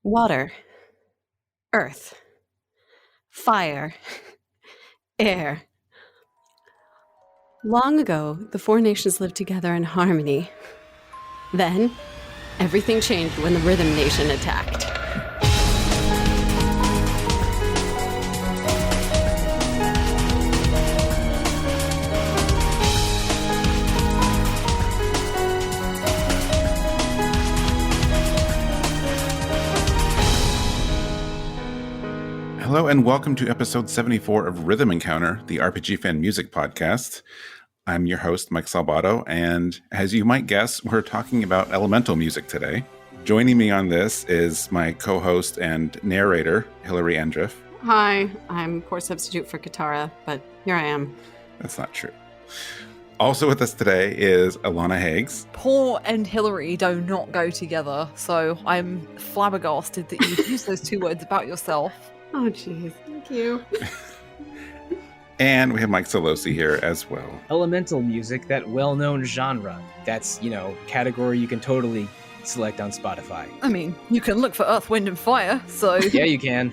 Water, earth, fire, air. Long ago, the four nations lived together in harmony. Then, everything changed when the Rhythm Nation attacked. Hello and welcome to episode 74 of Rhythm Encounter, the RPG fan music podcast. I'm your host, Mike Salbato, and as you might guess, we're talking about elemental music today. Joining me on this is my co-host and narrator, Hilary Andreff. Hi, I'm core substitute for Katara, but here I am. That's not true. Also with us today is Alana Hagues. Paul and Hilary do not go together, so I'm flabbergasted that you use those two words about yourself. Oh, jeez. Thank you. And we have Mike Sollosi here as well. Elemental music, that well-known genre. That's, category you can totally select on Spotify. I mean, you can look for Earth, Wind, and Fire, so... Yeah, you can.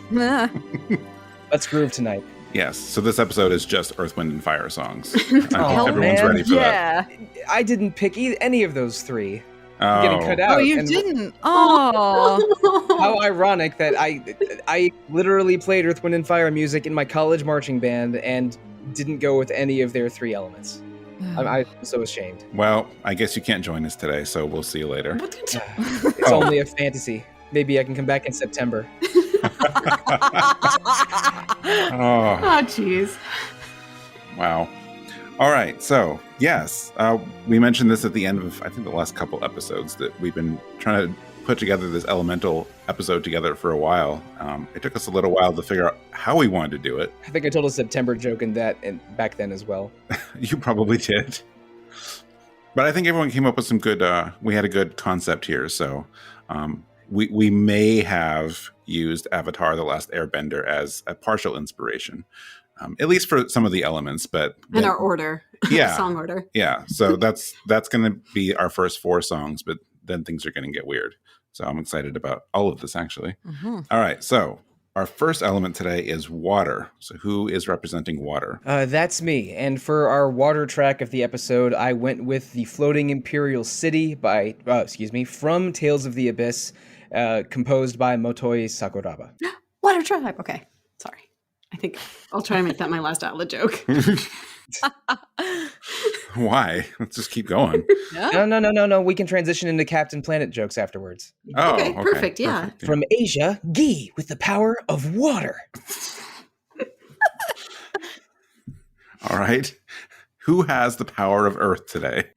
Let's groove tonight. Yes, so this episode is just Earth, Wind, and Fire songs. I think everyone's ready for that. I didn't pick any of those three. Oh. I'm getting cut out. Oh, you didn't? Oh. How ironic that I literally played Earth, Wind, and Fire music in my college marching band and didn't go with any of their three elements. I'm so ashamed. Well, I guess you can't join us today, so we'll see you later. It's only a fantasy. Maybe I can come back in September. Oh, jeez. Wow. All right. So, yes, we mentioned this at the end of, I think, the last couple episodes that we've been trying to put together this elemental episode together for a while. It took us a little while to figure out how we wanted to do it. I think I told a September joke in that and back then as well. You probably did. But I think everyone came up with some good, we had a good concept here. So we may have used Avatar: The Last Airbender as a partial inspiration. At least for some of the elements, but In our order. Yeah. Song order. Yeah. So that's going to be our first four songs, but then things are going to get weird. So I'm excited about all of this, actually. Mm-hmm. All right. So our first element today is water. So who is representing water? That's me. And for our water track of the episode, I went with the Floating Imperial City from Tales of the Abyss, composed by Motoi Sakuraba. Water tribe. Okay. Sorry. I think I'll try to make that my last outlet joke. Why? Let's just keep going. Yeah. No. We can transition into Captain Planet jokes afterwards. Oh, Okay, perfect, yeah. From Asia, Gi with the power of water. All right. Who has the power of Earth today?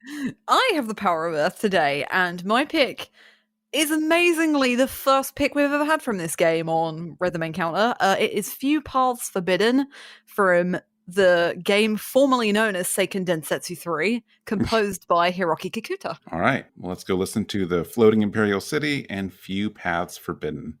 I have the power of Earth today, and my pick is amazingly the first pick we've ever had from this game on Rhythm Encounter. It is Few Paths Forbidden from the game formerly known as Seiken Densetsu 3, composed by Hiroki Kikuta. All right. Well, let's go listen to the Floating Imperial City and Few Paths Forbidden.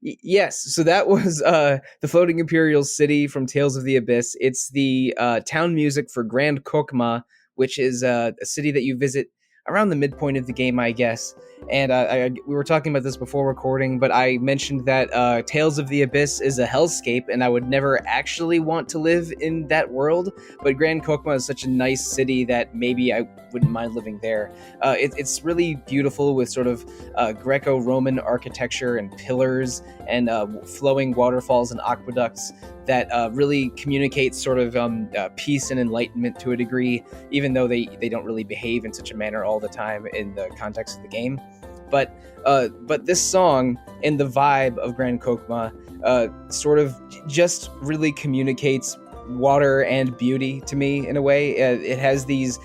Yes, so that was the Floating Imperial City from Tales of the Abyss. It's the town music for Grand Kokma, which is a city that you visit around the midpoint of the game, I guess. And we were talking about this before recording, but I mentioned that Tales of the Abyss is a hellscape, and I would never actually want to live in that world. But Grand Kokma is such a nice city that maybe I wouldn't mind living there. It's really beautiful with sort of Greco-Roman architecture and pillars and flowing waterfalls and aqueducts that really communicate sort of peace and enlightenment to a degree, even though they don't really behave in such a manner all the time in the context of the game. But this song and the vibe of Grand Kokma sort of just really communicates water and beauty to me in a way. It has these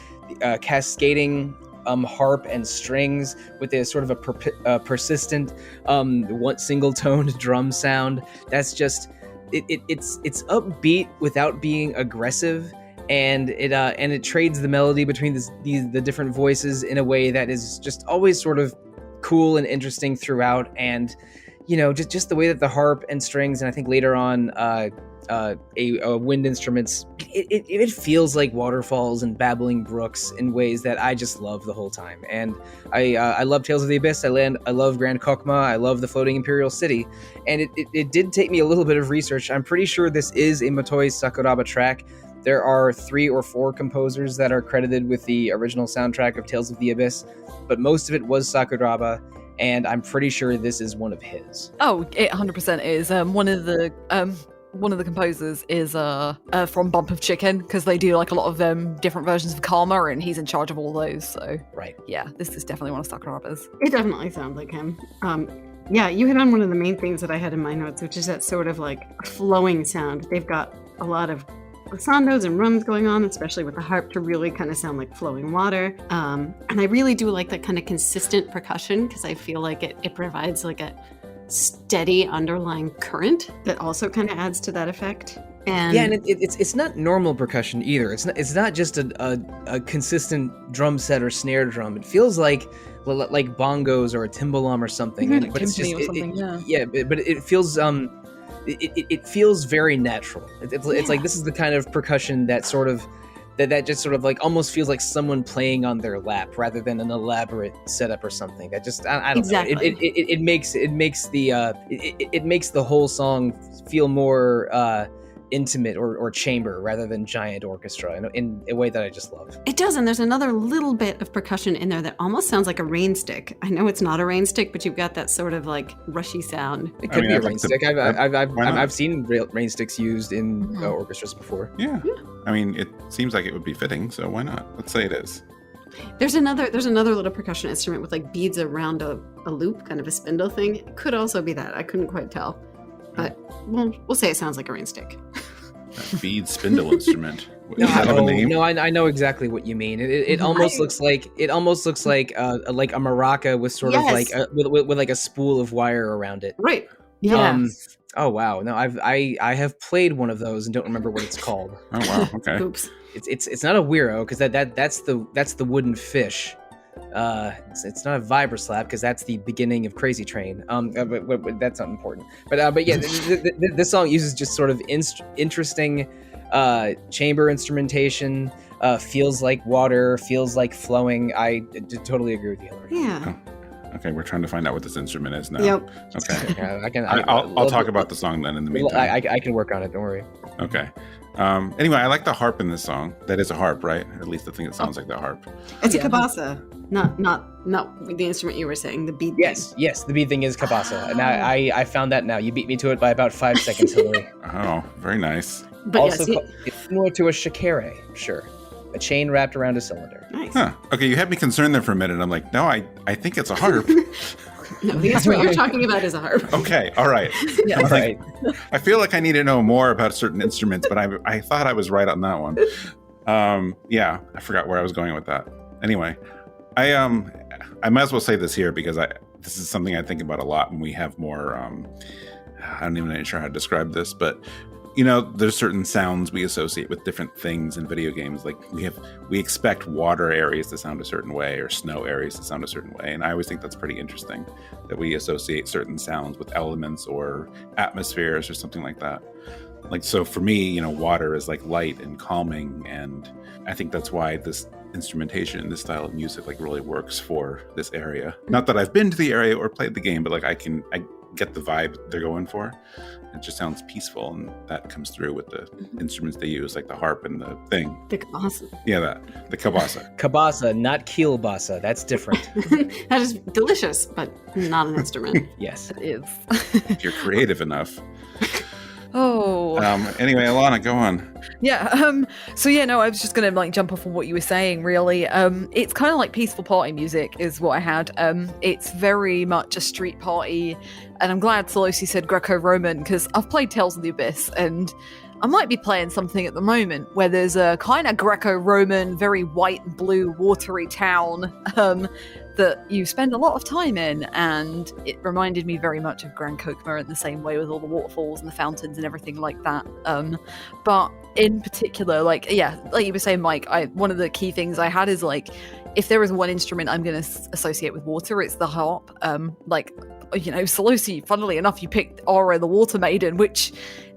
cascading harp and strings with a sort of a persistent one single toned drum sound. That's just it's upbeat without being aggressive, and it trades the melody between the different voices in a way that is just always sort of cool and interesting throughout. And just the way that the harp and strings, and I think later on wind instruments, it feels like waterfalls and babbling brooks in ways that I just love the whole time. And I love Tales of the Abyss. I love Grand Kokma. I love the Floating Imperial City. And it did take me a little bit of research. I'm pretty sure this is a Motoi Sakuraba track. There are 3 or 4 composers that are credited with the original soundtrack of Tales of the Abyss, but most of it was Sakuraba, and I'm pretty sure this is one of his. Oh, it 100% is. One of the composers is from Bump of Chicken, because they do like a lot of different versions of Karma, and he's in charge of all those. So right, yeah, this is definitely one of Sakuraba's. It definitely sounds like him. Yeah, you hit on one of the main things that I had in my notes, which is that sort of like flowing sound. They've got a lot of glissandos and rums going on, especially with the harp, to really kind of sound like flowing water. And I really do like that kind of consistent percussion, because I feel like it provides like a steady underlying current that also kind of adds to that effect. And yeah, and it's not normal percussion either. It's not just a consistent drum set or snare drum. It feels like bongos or a timbalom or something. Mm-hmm, but it's just yeah. But it feels it feels very natural. It's like this is the kind of percussion that sort of that just sort of like almost feels like someone playing on their lap rather than an elaborate setup or something. That just I don't know. It makes the whole song feel more intimate or chamber rather than giant orchestra in a way that I just love. It does, and there's another little bit of percussion in there that almost sounds like a rain stick. I know it's not a rain stick, but you've got that sort of like rushy sound. It could be a rain stick. I've seen rain sticks used in orchestras before. Yeah. I mean, it seems like it would be fitting, so why not? Let's say it is. There's another little percussion instrument with like beads around a loop, kind of a spindle thing. It could also be that. I couldn't quite tell. But we'll say it sounds like a rain stick. That bead spindle instrument. Does that have a name? No, I know exactly what you mean. It almost looks like a maraca with sort of like with like a spool of wire around it. Right. Yeah. Oh wow. No, I have played one of those and don't remember what it's called. Oh wow. Okay. Oops. It's not a wiro, because that's the wooden fish. It's not a vibra slap, because that's the beginning of Crazy Train. But that's not important. But yeah, this song uses just sort of interesting chamber instrumentation. Feels like water, feels like flowing. I totally agree with you, Hilary. Yeah. Oh, okay, we're trying to find out what this instrument is now. Yep. Okay. I'll talk about the song then in the meantime. I can work on it. Don't worry. Okay. Anyway, I like the harp in this song. That is a harp, right? Or at least the thing that sounds like the harp. It's a kabasa, not the instrument you were saying. The bead. Yes, the bead thing is kabasa. And I found that now. You beat me to it by about 5 seconds, Hilary. Oh, very nice. But also, it's similar to a shikere, sure. A chain wrapped around a cylinder. Nice. Huh. Okay, you had me concerned there for a minute. I'm like, no, I think it's a harp. No, the instrument you're talking about is a harp. Okay, all right. Yeah. All right. I feel like I need to know more about certain instruments, but I thought I was right on that one. Yeah, I forgot where I was going with that. Anyway, I might as well say this here, because this is something I think about a lot when we have more. I'm not even sure how to describe this, but there's certain sounds we associate with different things in video games. Like we expect water areas to sound a certain way or snow areas to sound a certain way. And I always think that's pretty interesting that we associate certain sounds with elements or atmospheres or something like that. Like, so for me, water is like light and calming. And I think that's why this instrumentation, this style of music, like really works for this area. Not that I've been to the area or played the game, but like I get the vibe they're going for. It just sounds peaceful, and that comes through with the instruments they use, like the harp and the thing. The kabasa. Yeah, the kabasa. Kabasa, not kielbasa. That's different. That is delicious, but not an instrument. Yes. It is. If you're creative enough. Oh. Anyway, Alana, go on. Yeah. I was just gonna jump off on what you were saying. Really, it's kind of like peaceful party music is what I had. It's very much a street party, and I'm glad Sollosi said Greco-Roman because I've played Tales of the Abyss, and I might be playing something at the moment where there's a kind of Greco-Roman, very white and blue, watery town that you spend a lot of time in, and it reminded me very much of Grand Kokma in the same way, with all the waterfalls and the fountains and everything like that. But in particular, like you were saying, Mike, one of the key things I had is like, if there is one instrument I'm going to associate with water, it's the harp. Sollosi, funnily enough, you picked Aura the Water Maiden, which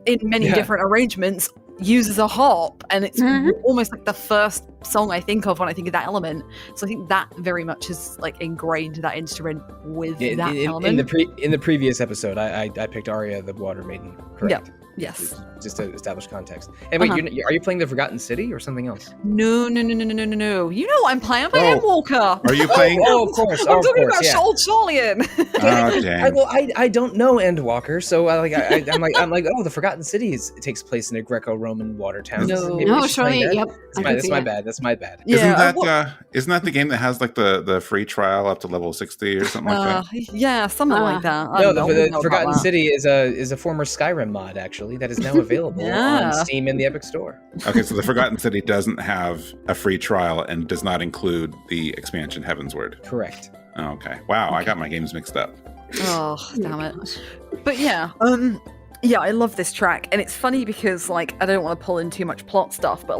in many different arrangements uses a harp, and it's almost like the first song I think of when I think of that element. So I think that very much is like ingrained that instrument with that element. In the previous episode, I picked Arya the Water Maiden. Correct. Yeah. Yes. Just to establish context. And wait, are you playing the Forgotten City or something else? No. You know what I'm playing? I'm playing Endwalker. Are you playing? Of course. I'm talking about Shoal Charlian. Oh, dang. I don't know Endwalker, so I'm like, oh, the Forgotten City it takes place in a Greco-Roman water town. No, surely. Yep. That's my bad. Yeah. Isn't that the game that has like the free trial up to level 60 or something like that? Yeah, something like that. No, the Forgotten City is a former Skyrim mod, actually, that is now available on Steam in the Epic Store. Okay, so the Forgotten City doesn't have a free trial and does not include the expansion Heavensward. Correct. Oh, okay. Wow, I got my games mixed up. Oh, damn it. But I love this track, and it's funny because I don't want to pull in too much plot stuff, but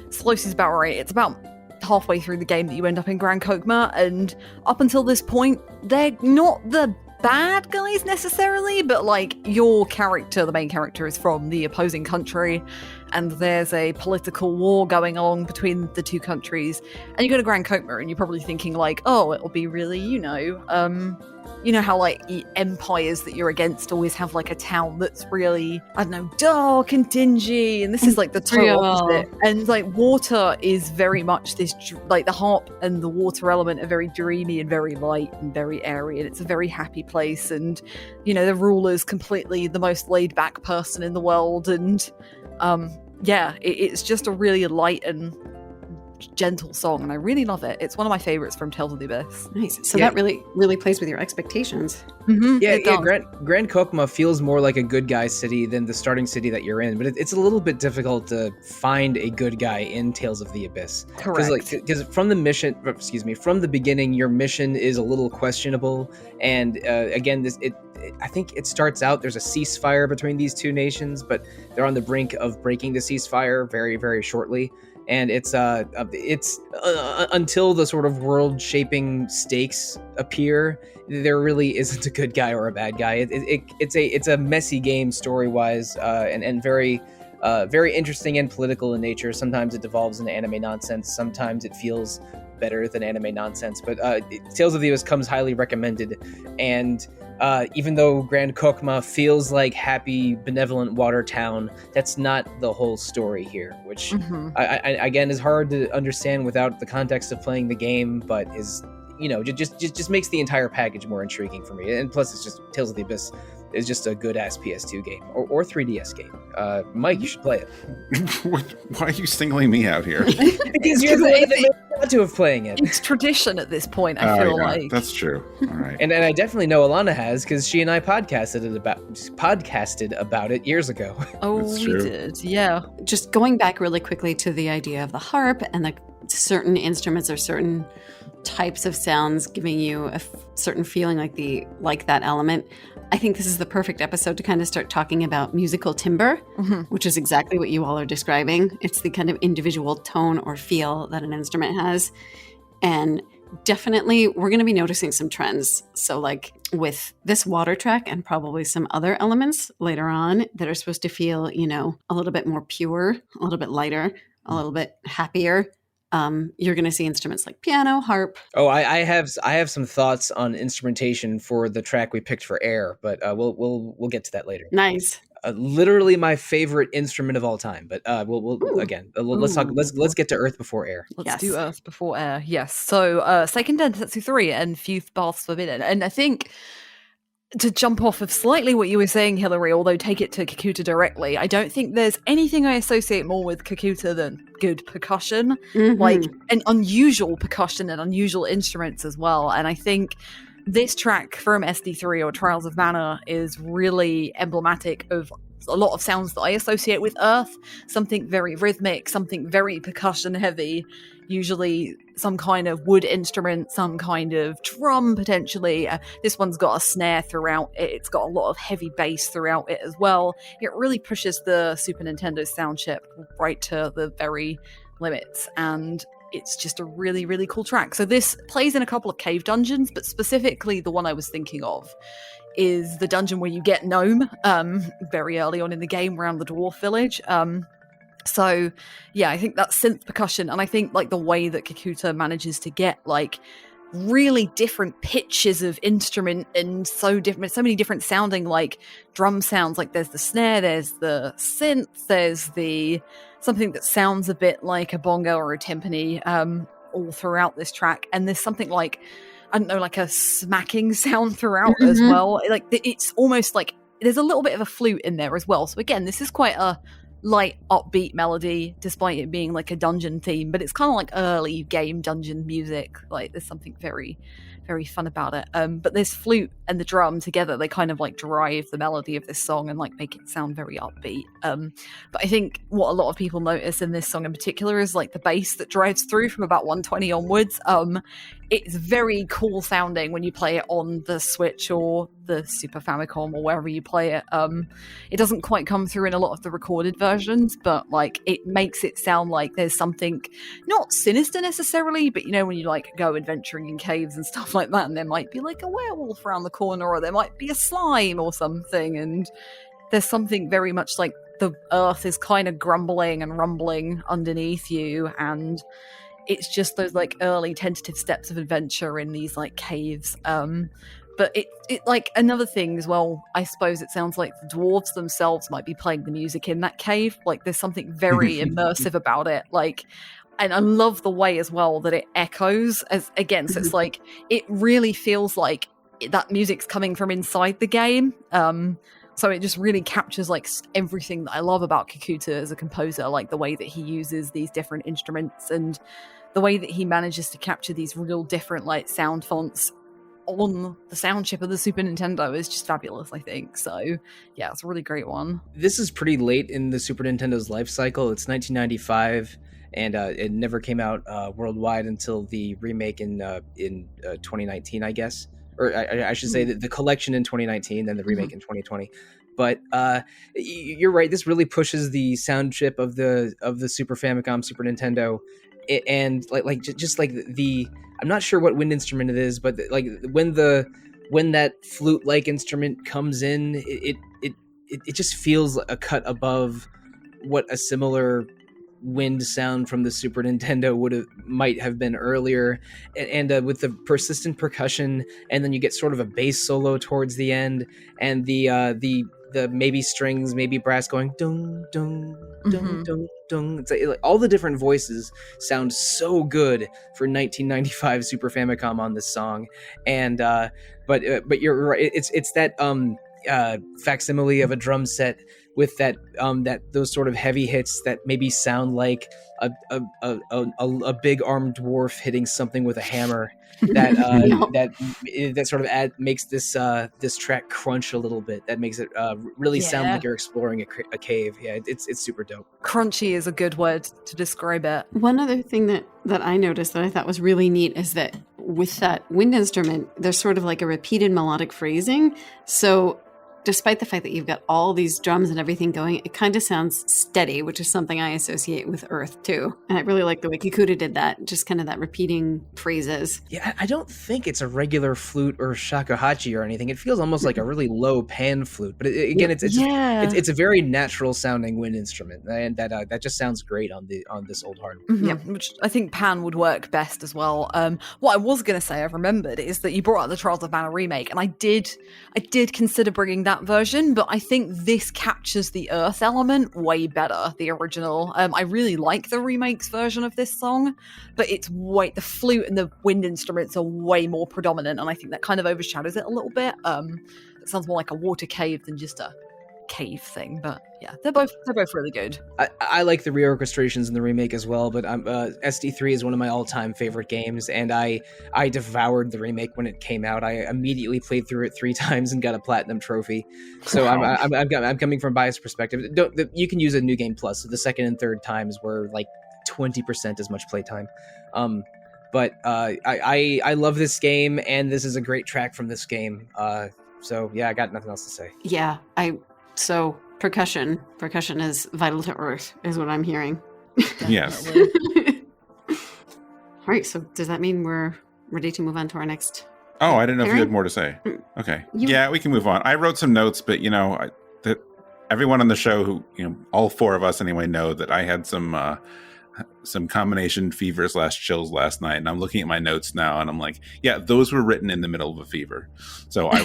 Sollosi's about right. It's about halfway through the game that you end up in Grand Kokma, and up until this point, they're not the bad guys necessarily, but your character, the main character, is from the opposing country, and there's a political war going on between the two countries, and you go to Grand Kokma and you're probably thinking it'll be really, how empires that you're against always have a town that's really, I don't know, dark and dingy, and this is the total opposite. And water is very much this, the harp and the water element are very dreamy and very light and very airy, and it's a very happy place, and the ruler's completely the most laid back person in the world, and it's just a really light and gentle song, and I really love it. It's one of my favorites from Tales of the Abyss. Nice. So that really plays with your expectations. Grand Kokma feels more like a good guy city than the starting city that you're in, but it's a little bit difficult to find a good guy in Tales of the Abyss. Correct. Because from the beginning, your mission is a little questionable, and again, I think it starts out, there's a ceasefire between these two nations, but they're on the brink of breaking the ceasefire very, very shortly. And it's until the sort of world-shaping stakes appear, there really isn't a good guy or a bad guy. It's a messy game story-wise, and very very interesting and political in nature. Sometimes it devolves into anime nonsense. Sometimes it feels better than anime nonsense. But Tales of the Abyss comes highly recommended, and even though Grand Kokma feels like happy, benevolent water town, that's not the whole story here, which again is hard to understand without the context of playing the game, but is just makes the entire package more intriguing for me. And plus, it's just Tales of the Abyss is just a good ass PS2 game or 3DS game. Mike, you should play it. Why are you singling me out here? Because you're the one that got to have playing it. It's tradition at this point, I feel like. That's true. All right. And I definitely know Alana has, because she and I podcasted about it years ago. Oh, we did, yeah. Just going back really quickly to the idea of the harp and certain instruments or certain types of sounds giving you a certain feeling like that element. I think this is the perfect episode to kind of start talking about musical timbre, which is exactly what you all are describing. It's the kind of individual tone or feel that an instrument has. And definitely we're going to be noticing some trends. So like with this water track and probably some other elements later on that are supposed to feel, a little bit more pure, a little bit lighter, a little bit happier. You're going to see instruments like piano, harp. Oh, I have some thoughts on instrumentation for the track we picked for Air, but we'll get to that later. Nice. Literally my favorite instrument of all time. But let's get to Earth Before Air. Let's do Earth Before Air. Yes. So Seiken Densetsu 3 and Few Paths Forbidden, and I think, to jump off of slightly what you were saying, Hilary, although take it to Kikuta directly, I don't think there's anything I associate more with Kikuta than good percussion, like an unusual percussion and unusual instruments as well. And I think this track from SD3 or Trials of Mana is really emblematic of a lot of sounds that I associate with Earth. Something very rhythmic, something very percussion heavy, usually some kind of wood instrument, some kind of drum potentially. This one's got a snare throughout it. It's got a lot of heavy bass throughout it as well. It really pushes the Super Nintendo sound chip right to the very limits, and it's just a really, really cool track. So this plays in a couple of cave dungeons, but specifically the one I was thinking of is the dungeon where you get Gnome very early on in the game around the dwarf village. So yeah, I think that's synth percussion, and I think like the way that Kikuta manages to get like really different pitches of instrument and so many different sounding like drum sounds. Like there's the snare, there's the synth, there's the something that sounds a bit like a bongo or a timpani all throughout this track, and there's something like, I don't know, like a smacking sound throughout as well. Like it's almost like there's a little bit of a flute in there as well. So again, this is quite a light, upbeat melody, despite it being like a dungeon theme, but it's kind of like early game dungeon music. Like there's something very, very fun about it. But this flute and the drum together, they kind of like drive the melody of this song and like make it sound very upbeat. But I think what a lot of people notice in this song in particular is like the bass that drives through from about 120 onwards. It's very cool sounding when you play it on the Switch or the Super Famicom or wherever you play it. It doesn't quite come through in a lot of the recorded versions, but like it makes it sound like there's something not sinister necessarily, but when you like go adventuring in caves and stuff like that, and there might be like a werewolf around the corner, or there might be a slime or something, and there's something very much like the earth is kind of grumbling and rumbling underneath you, and it's just those like early tentative steps of adventure in these like caves. But it like another thing as well, I suppose it sounds like the dwarves themselves might be playing the music in that cave. Like there's something very immersive about it. Like, and I love the way as well that it echoes as again. So it's like, it really feels like that music's coming from inside the game. So it just really captures like everything that I love about Kikuta as a composer, like the way that he uses these different instruments and the way that he manages to capture these real different like sound fonts on the sound chip of the Super Nintendo is just fabulous, I think. So yeah, it's a really great one. This is pretty late in the Super Nintendo's life cycle. It's 1995, and it never came out worldwide until the remake in 2019, I guess. Or I should say the collection in 2019, then the remake in 2020. But you're right. This really pushes the sound chip of the Super Famicom, Super Nintendo, and just like the I'm not sure what wind instrument it is, but like when that flute-like instrument comes in, it just feels a cut above what a similar wind sound from the Super Nintendo might have been earlier, and with the persistent percussion, and then you get sort of a bass solo towards the end, and the maybe strings, maybe brass going dung dung dung dung dung. It's like all the different voices sound so good for 1995 Super Famicom on this song, and but you're right. It's that facsimile of a drum set with that those sort of heavy hits that maybe sound like a big armed dwarf hitting something with a hammer that sort of makes this track crunch a little bit. That makes it really sound like you're exploring a cave. Yeah, it's super dope. Crunchy is a good word to describe it. One other thing that I noticed that I thought was really neat is that with that wind instrument, there's sort of like a repeated melodic phrasing. So despite the fact that you've got all these drums and everything going, it kind of sounds steady, which is something I associate with Earth too. And I really like the way Kikuta did that, just kind of that repeating phrases. Yeah, I don't think it's a regular flute or shakuhachi or anything. It feels almost like a really low pan flute, but it's a very natural sounding wind instrument, and that just sounds great on this old hardware. Mm-hmm. Yep. Which I think pan would work best as well. What I was going to say, I've remembered, is that you brought up the Trials of Mana remake, and I did consider bringing that version, but I think this captures the Earth element way better, the original. I really like the remake's version of this song, but the flute and the wind instruments are way more predominant, and I think that kind of overshadows it a little bit. It sounds more like a water cave than just a cave thing, but yeah, they're both really good. I like the reorchestrations in the remake as well, but SD3 is one of my all-time favorite games, and I devoured the remake when it came out. I immediately played through it 3 times and got a platinum trophy. So Wow. I'm coming from a biased perspective. You can use a New Game Plus, so the second and third times were like 20% as much playtime. But I love this game, and this is a great track from this game. So yeah, I got nothing else to say. Yeah, so percussion is vital to Earth, is what I'm hearing. Yes. All right, so does that mean we're ready to move on to our next? Oh, I didn't know if you Aaron? had more to say. Okay. You- Yeah, we can move on. I wrote some notes, but everyone on the show who, all 4 of us anyway, know that I had some combination fever/chills last night, and I'm looking at my notes now, and I'm like, yeah, those were written in the middle of a fever. So I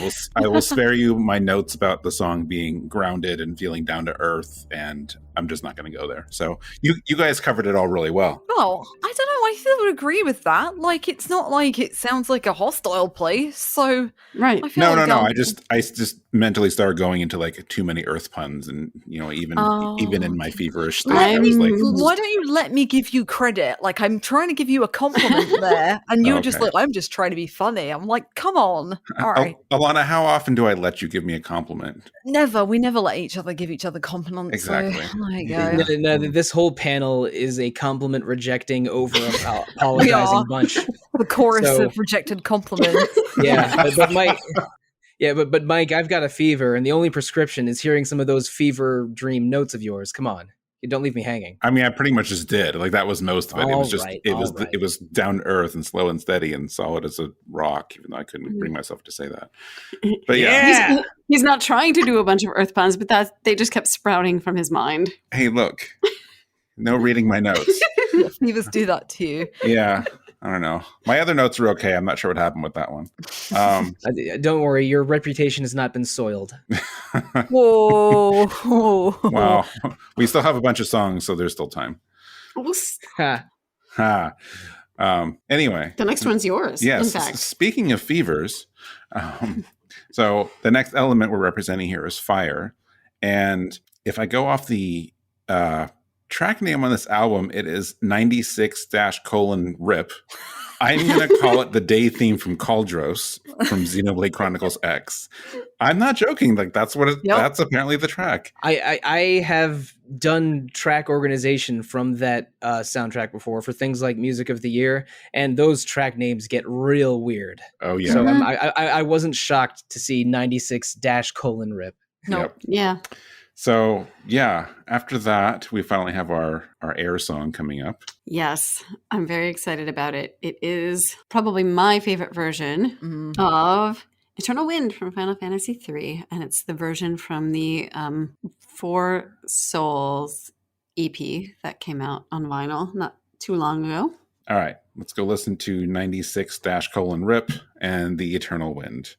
will spare you my notes about the song being grounded and feeling down to earth, and I'm just not going to go there. So you guys covered it all really well. Oh, I don't know. I still would agree with that. Like, it's not like it sounds like a hostile place. So Right. I feel No. like I just mentally started going into like too many earth puns, and even in my feverish state, I was like, why don't you let me give you credit? Like, I'm trying to give you a compliment there, and you're just Okay. like, I'm just trying to be funny. I'm like, come on. All right. Alana, how often do I let you give me a compliment? Never. We never let each other give each other compliments. Exactly. So, there you go. No, this whole panel is a compliment rejecting over apologizing bunch. The chorus So- of rejected compliments. Yeah, but Mike. Yeah, but Mike, I've got a fever, and the only prescription is hearing some of those fever dream notes of yours. Come on, you don't leave me hanging. I mean, I pretty much just did. Like, that was most of it. It was just Alright, it was down to earth and slow and steady and solid as a rock, even though I couldn't bring myself to say that. But yeah. He's not trying to do a bunch of Earth puns, but they just kept sprouting from his mind. Hey, look. No reading my notes. Fevers do that to you. Yeah. I don't know. My other notes are okay. I'm not sure what happened with that one. Don't worry, your reputation has not been soiled. Whoa. Wow. We still have a bunch of songs, so there's still time. Ha. Anyway. The next one's yours. Yes. In fact. Speaking of fevers, so the next element we're representing here is fire. And if I go off the track name on this album, it is 96-:RIP. I'm going to call it the day theme from Cauldros from Xenoblade Chronicles X. I'm not joking. Like, that's what that's apparently the track. I have done track organization from that soundtrack before for things like Music of the Year, and those track names get real weird. Oh, yeah. So I wasn't shocked to see 96-:RIP. No. Yep. Yeah. So, yeah, after that, we finally have our air song coming up. Yes. I'm very excited about it. It is probably my favorite version of Eternal Wind from Final Fantasy III. And it's the version from the Four Souls EP that came out on vinyl not too long ago. All right, let's go listen to 96-:RIP and the Eternal Wind.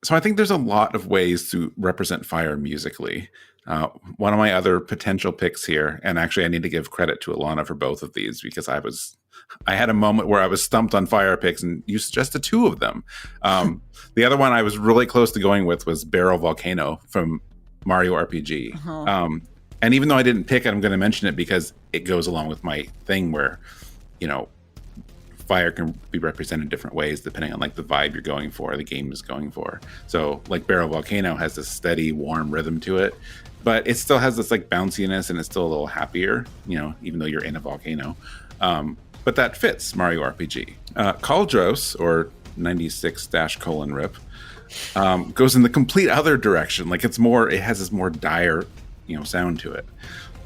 So I think there's a lot of ways to represent fire musically. One of my other potential picks here, and actually I need to give credit to Alana for both of these because I had a moment where I was stumped on fire picks and you suggested two of them. The other one I was really close to going with was Barrel Volcano from Mario RPG. Uh-huh. And even though I didn't pick it, I'm going to mention it because it goes along with my thing where, fire can be represented different ways depending on like the vibe you're going for, the game is going for. So like Barrel Volcano has this steady, warm rhythm to it, but it still has this like bounciness and it's still a little happier, even though you're in a volcano. But that fits Mario RPG. Cauldros, or 96-:RIP, goes in the complete other direction. Like it has this more dire, sound to it.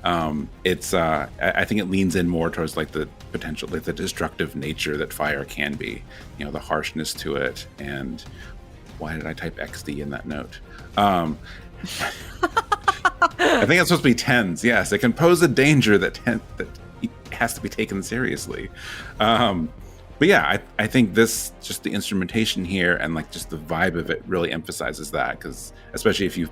I think it leans in more towards like the potential, like the destructive nature that fire can be, the harshness to it. And why did I type XD in that note? I think it's supposed to be tens. Yes, it can pose a danger that has to be taken seriously. But yeah, I think this, just the instrumentation here and like just the vibe of it really emphasizes that, because especially if you've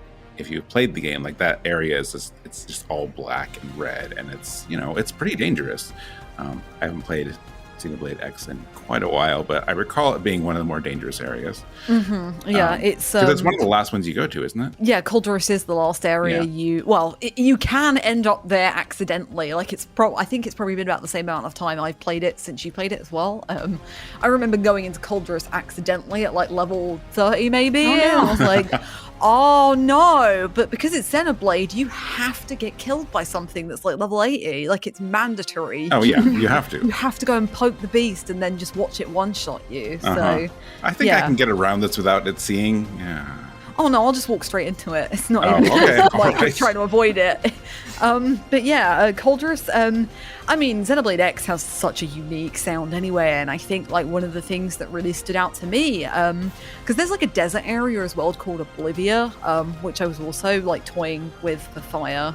played the game, like that area it's just all black and red, and it's pretty dangerous. I haven't played Xenoblade X in quite a while, but I recall it being one of the more dangerous areas. Mm-hmm. Yeah, it's one of the last ones you go to, isn't it? Yeah, Cauldros is the last area. Yeah. You can end up there accidentally. Like I think it's probably been about the same amount of time I've played it since you played it as well. I remember going into Cauldros accidentally at like level 30 maybe. Oh, no. And I was like, oh no, but because it's Xenoblade, you have to get killed by something that's like level 80. Like it's mandatory. Oh yeah, you have to. You have to go and poke the beast and then just watch it one-shot you. So I think I can get around this without it seeing. Yeah. Oh no, I'll just walk straight into it. It's not even like trying to avoid it. But yeah, Cauldros, Xenoblade X has such a unique sound anyway, and I think like one of the things that really stood out to me, because there's like a desert area as well called Oblivia, which I was also like toying with for fire.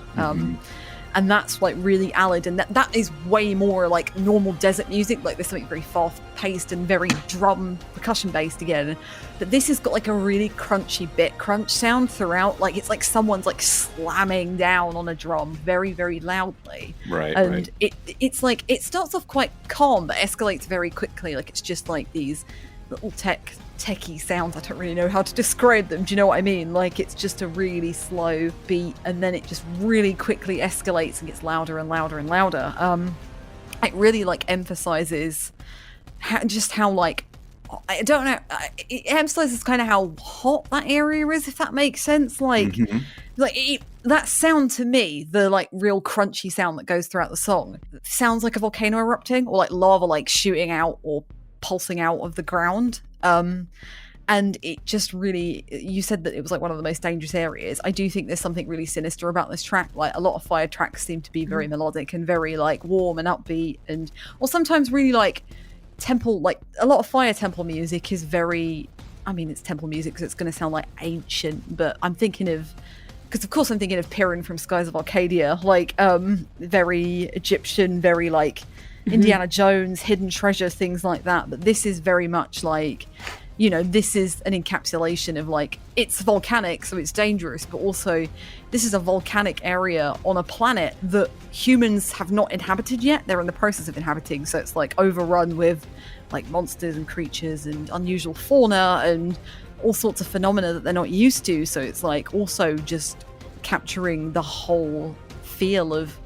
And that's like really alid, and that is way more like normal desert music. Like there's something very fast-paced and very drum percussion-based again. But this has got like a really crunchy bit crunch sound throughout. Like it's like someone's like slamming down on a drum very, very loudly. Right. And it's like it starts off quite calm, but escalates very quickly. Like it's just like these little techie sounds. I don't really know how to describe them. Do you know what I mean? Like it's just a really slow beat, and then it just really quickly escalates and gets louder and louder and louder. It really like emphasizes how like, I don't know, it emphasizes kind of how hot that area is, if that makes sense. Like that sound to me, the like real crunchy sound that goes throughout the song, sounds like a volcano erupting, or like lava like shooting out or pulsing out of the ground. And it just really, you said that it was like one of the most dangerous areas. I do think there's something really sinister about this track. Like a lot of fire tracks seem to be very melodic and very like warm and upbeat, or sometimes really like temple, like a lot of fire temple music is very, it's temple music because it's going to sound like ancient, but I'm thinking of Piran from Skies of Arcadia, like very Egyptian, very like Indiana Jones, hidden treasure, things like that. But this is very much like, this is an encapsulation of like, it's volcanic, so it's dangerous, but also this is a volcanic area on a planet that humans have not inhabited yet. They're in the process of inhabiting, so it's like overrun with like monsters and creatures and unusual fauna and all sorts of phenomena that they're not used to. So it's like also just capturing the whole feel of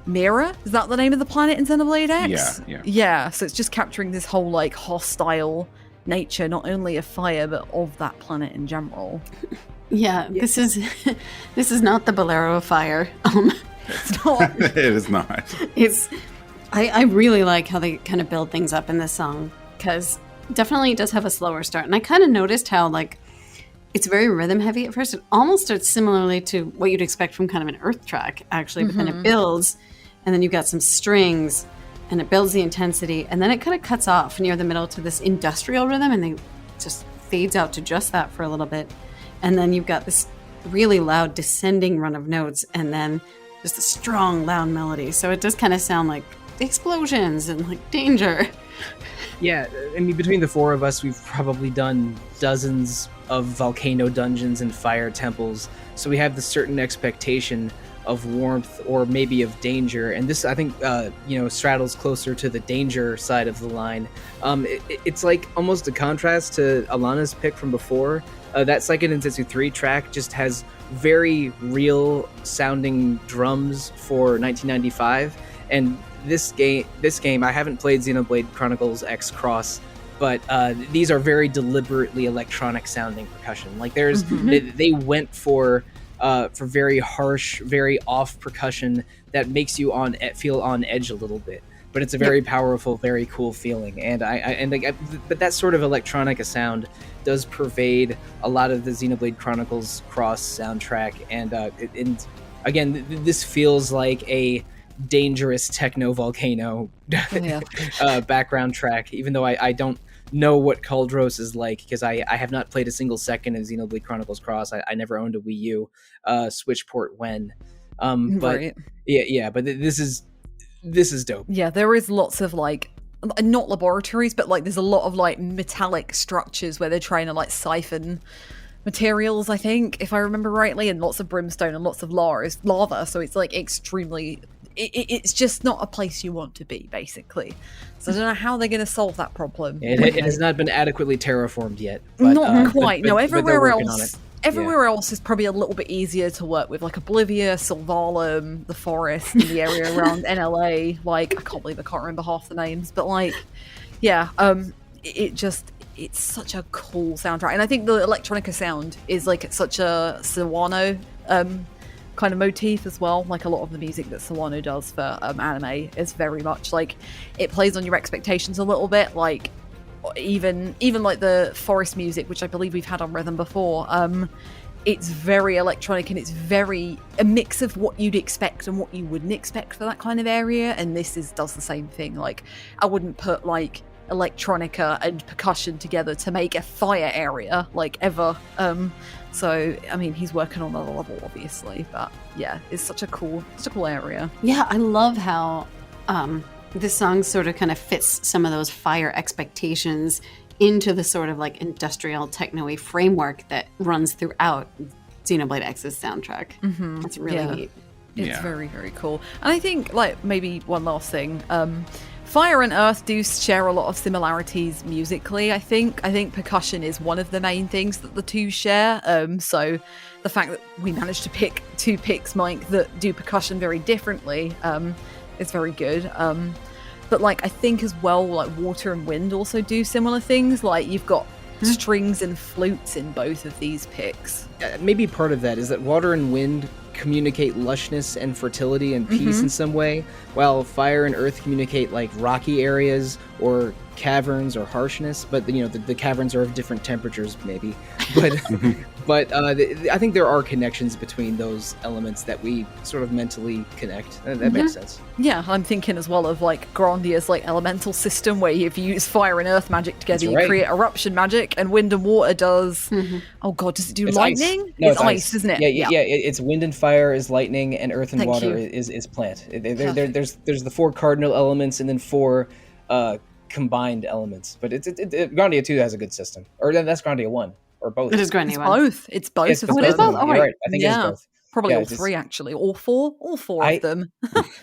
Mira. Is that the name of the planet in Xenoblade X? Yeah. So it's just capturing this whole like hostile nature, not only of fire but of that planet in general. Yeah. This is not the Bolero of fire. It's not. It is not. I really like how they kind of build things up in this song, because definitely it does have a slower start, and I kind of noticed how like it's very rhythm heavy at first. It almost starts similarly to what you'd expect from kind of an Earth track, actually, but then it builds, and then you've got some strings, and it builds the intensity, and then it kind of cuts off near the middle to this industrial rhythm, and then just fades out to just that for a little bit. And then you've got this really loud descending run of notes, and then just a strong, loud melody. So it does kind of sound like explosions and like danger. Yeah, between the four of us, we've probably done dozens, of volcano dungeons and fire temples, so we have this certain expectation of warmth or maybe of danger, and this I think straddles closer to the danger side of the line. It's like almost a contrast to Alana's pick from before. That Seiken Densetsu 3 track just has very real sounding drums for 1995, and this game I haven't played Xenoblade Chronicles X Cross, but these are very deliberately electronic sounding percussion. Like there's they went for very harsh, very off percussion that makes you feel on edge a little bit. But it's a very powerful, very cool feeling, but that sort of electronica sound does pervade a lot of the Xenoblade Chronicles Cross soundtrack, and again, this feels like a dangerous techno volcano background track. Even though I don't know what Cauldros is like, because I have not played a single second of Xenoblade Chronicles Cross. I never owned a Wii U Switch port when. But but this is dope. Yeah, there is lots of like, not laboratories, but like there's a lot of like metallic structures where they're trying to like siphon materials, I think, if I remember rightly, and lots of brimstone and lots of lava. So it's like extremely, it's just not a place you want to be, basically. So I don't know how they're going to solve that problem. It has not been adequately terraformed yet. But, not quite. No, everywhere Everywhere else is probably a little bit easier to work with, like Oblivia, Sylvalum, the forest, and the area around NLA. Like, I can't believe I can't remember half the names, but like, yeah, it's such a cool soundtrack. And I think the electronica sound is like such a Sawano kind of motif as well. Like a lot of the music that Sawano does for anime is very much like, it plays on your expectations a little bit, like even like the forest music, which I believe we've had on Rhythm before. It's very electronic, and it's very a mix of what you'd expect and what you wouldn't expect for that kind of area, and this does the same thing. Like, I wouldn't put like electronica and percussion together to make a fire area, like, ever. So I mean, he's working on another level, obviously, but yeah, it's such a cool area. Yeah, I love how this song sort of kind of fits some of those fire expectations into the sort of like industrial techno-y framework that runs throughout Xenoblade X's soundtrack. That's really neat. It's very, very cool. And I think, like, maybe one last thing, Fire and Earth do share a lot of similarities musically, I think. I think percussion is one of the main things that the two share. So the fact that we managed to pick two picks, Mike, that do percussion very differently, is very good. But like, I think as well, like water and wind also do similar things. Like, you've got strings and flutes in both of these picks. Maybe part of that is that water and wind communicate lushness and fertility and peace in some way, while fire and earth communicate like rocky areas or caverns or harshness. But the caverns are of different temperatures, maybe. But I think there are connections between those elements that we sort of mentally connect. That makes sense. Yeah, I'm thinking as well of like Grandia's like elemental system, where if you use fire and earth magic together, you create eruption magic, and wind and water does. Oh god, does it do lightning? Ice. No, it's ice, isn't it? Yeah. It's wind and fire is lightning, and earth and water is plant. There's the four cardinal elements, and then four combined elements. But Grandia 2 has a good system, or that's Grandia 1. Or both. It is Grandia 1. Both. It's both. It's both. You're right. I think it's both. Probably all three, actually. All four of them.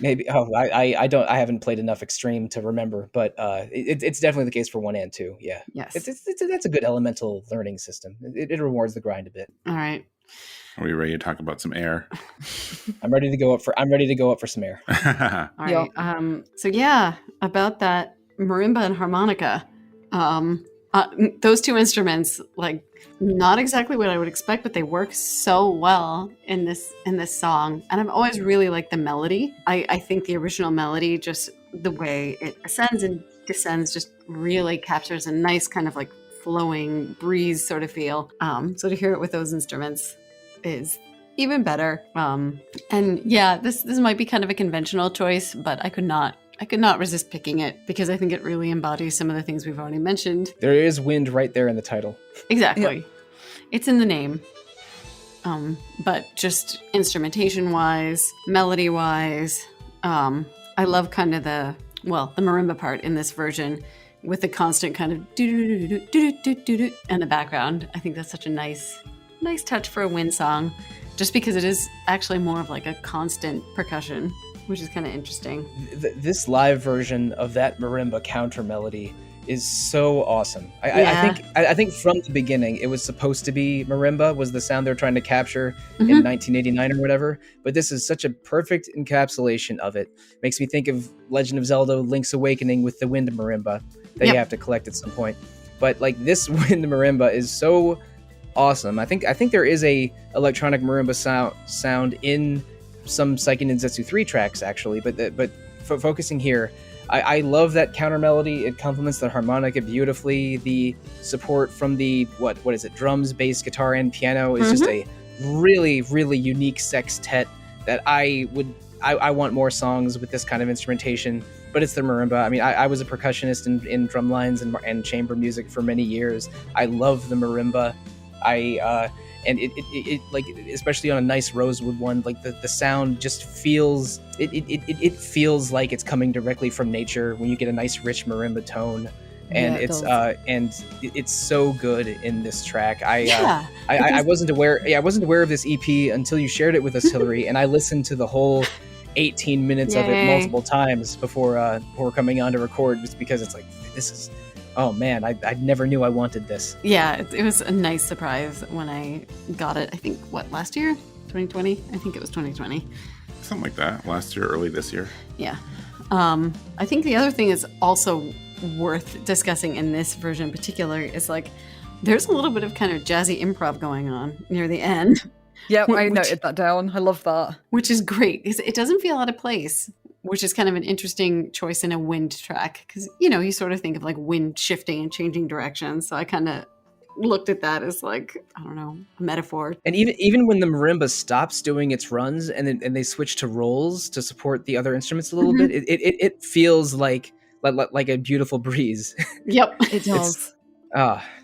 Maybe. I haven't played enough Extreme to remember, but it's definitely the case for 1 and 2. Yeah. Yes. That's a good elemental learning system. It rewards the grind a bit. All right. Are we ready to talk about some air? I'm ready to go up for some air. All right. So yeah, about that marimba and harmonica. Those two instruments, like, not exactly what I would expect, but they work so well in this song. And I've always really liked the melody. I think the original melody, just the way it ascends and descends, just really captures a nice kind of like flowing breeze sort of feel. So to hear it with those instruments is even better. And yeah, this might be kind of a conventional choice, but I could not resist picking it because I think it really embodies some of the things we've already mentioned. There is wind right there in the title. Exactly. Yep. It's in the name. But just instrumentation-wise, melody-wise, I love kind of the marimba part in this version with the constant kind of do-do-do-do-do-do-do-do in the background. I think that's such a nice touch for a wind song, just because it is actually more of like a constant percussion, which is kind of interesting. This live version of that marimba counter melody is so awesome. I think from the beginning it was supposed to be marimba was the sound they're trying to capture in 1989 or whatever, but this is such a perfect encapsulation of it. Makes me think of Legend of Zelda Link's Awakening with the wind marimba that you have to collect at some point. But like this wind marimba is so awesome. I think there is a electronic marimba sound in some Seiken Densetsu 3 tracks actually, but focusing here, I love that counter melody. It complements the harmonica beautifully. The support from the what is it? Drums, bass, guitar, and piano is just a really, really unique sextet that I want more songs with this kind of instrumentation. But it's the marimba. I mean, I was a percussionist in drum lines and chamber music for many years. I love the marimba. And it like, especially on a nice rosewood one, like the sound just feels it feels like it's coming directly from nature when you get a nice rich marimba tone, and it's so good in this track. I wasn't aware of this EP until you shared it with us, Hilary, and I listened to the whole 18 minutes of it multiple times before coming on to record, just because it's like, this is, oh man, I never knew I wanted this. Yeah, it was a nice surprise when I got it. I think, last year? 2020? I think it was 2020. Something like that. Last year, early this year. Yeah. I think the other thing is also worth discussing in this version in particular is like, there's a little bit of kind of jazzy improv going on near the end. Yeah, I noted that down. I love that. Which is great, because it doesn't feel out of place, which is kind of an interesting choice in a wind track, because, you sort of think of like wind shifting and changing directions. So I kind of looked at that as like, I don't know, a metaphor. And even when the marimba stops doing its runs and they switch to rolls to support the other instruments a little bit, it feels like a beautiful breeze. Yep, it does.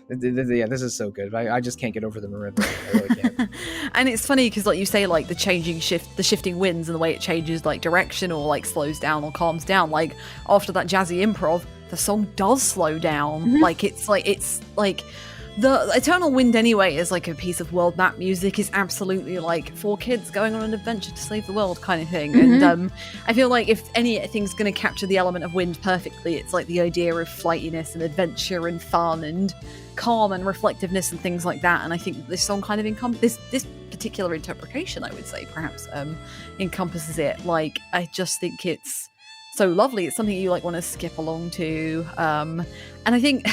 This is so good. I just can't get over the marimba. I really can't. And it's funny because, like you say, like the shifting winds and the way it changes like direction or like slows down or calms down. Like after that jazzy improv, the song does slow down. Like it's like the Eternal Wind anyway is like a piece of world map music. Is absolutely like for kids going on an adventure to save the world kind of thing. And I feel like if anything's going to capture the element of wind perfectly, it's like the idea of flightiness and adventure and fun and calm and reflectiveness and things like that. And I think this song kind of this particular interpretation, I would say, perhaps encompasses it. Like, I just think it's so lovely. It's something you like want to skip along to. And I think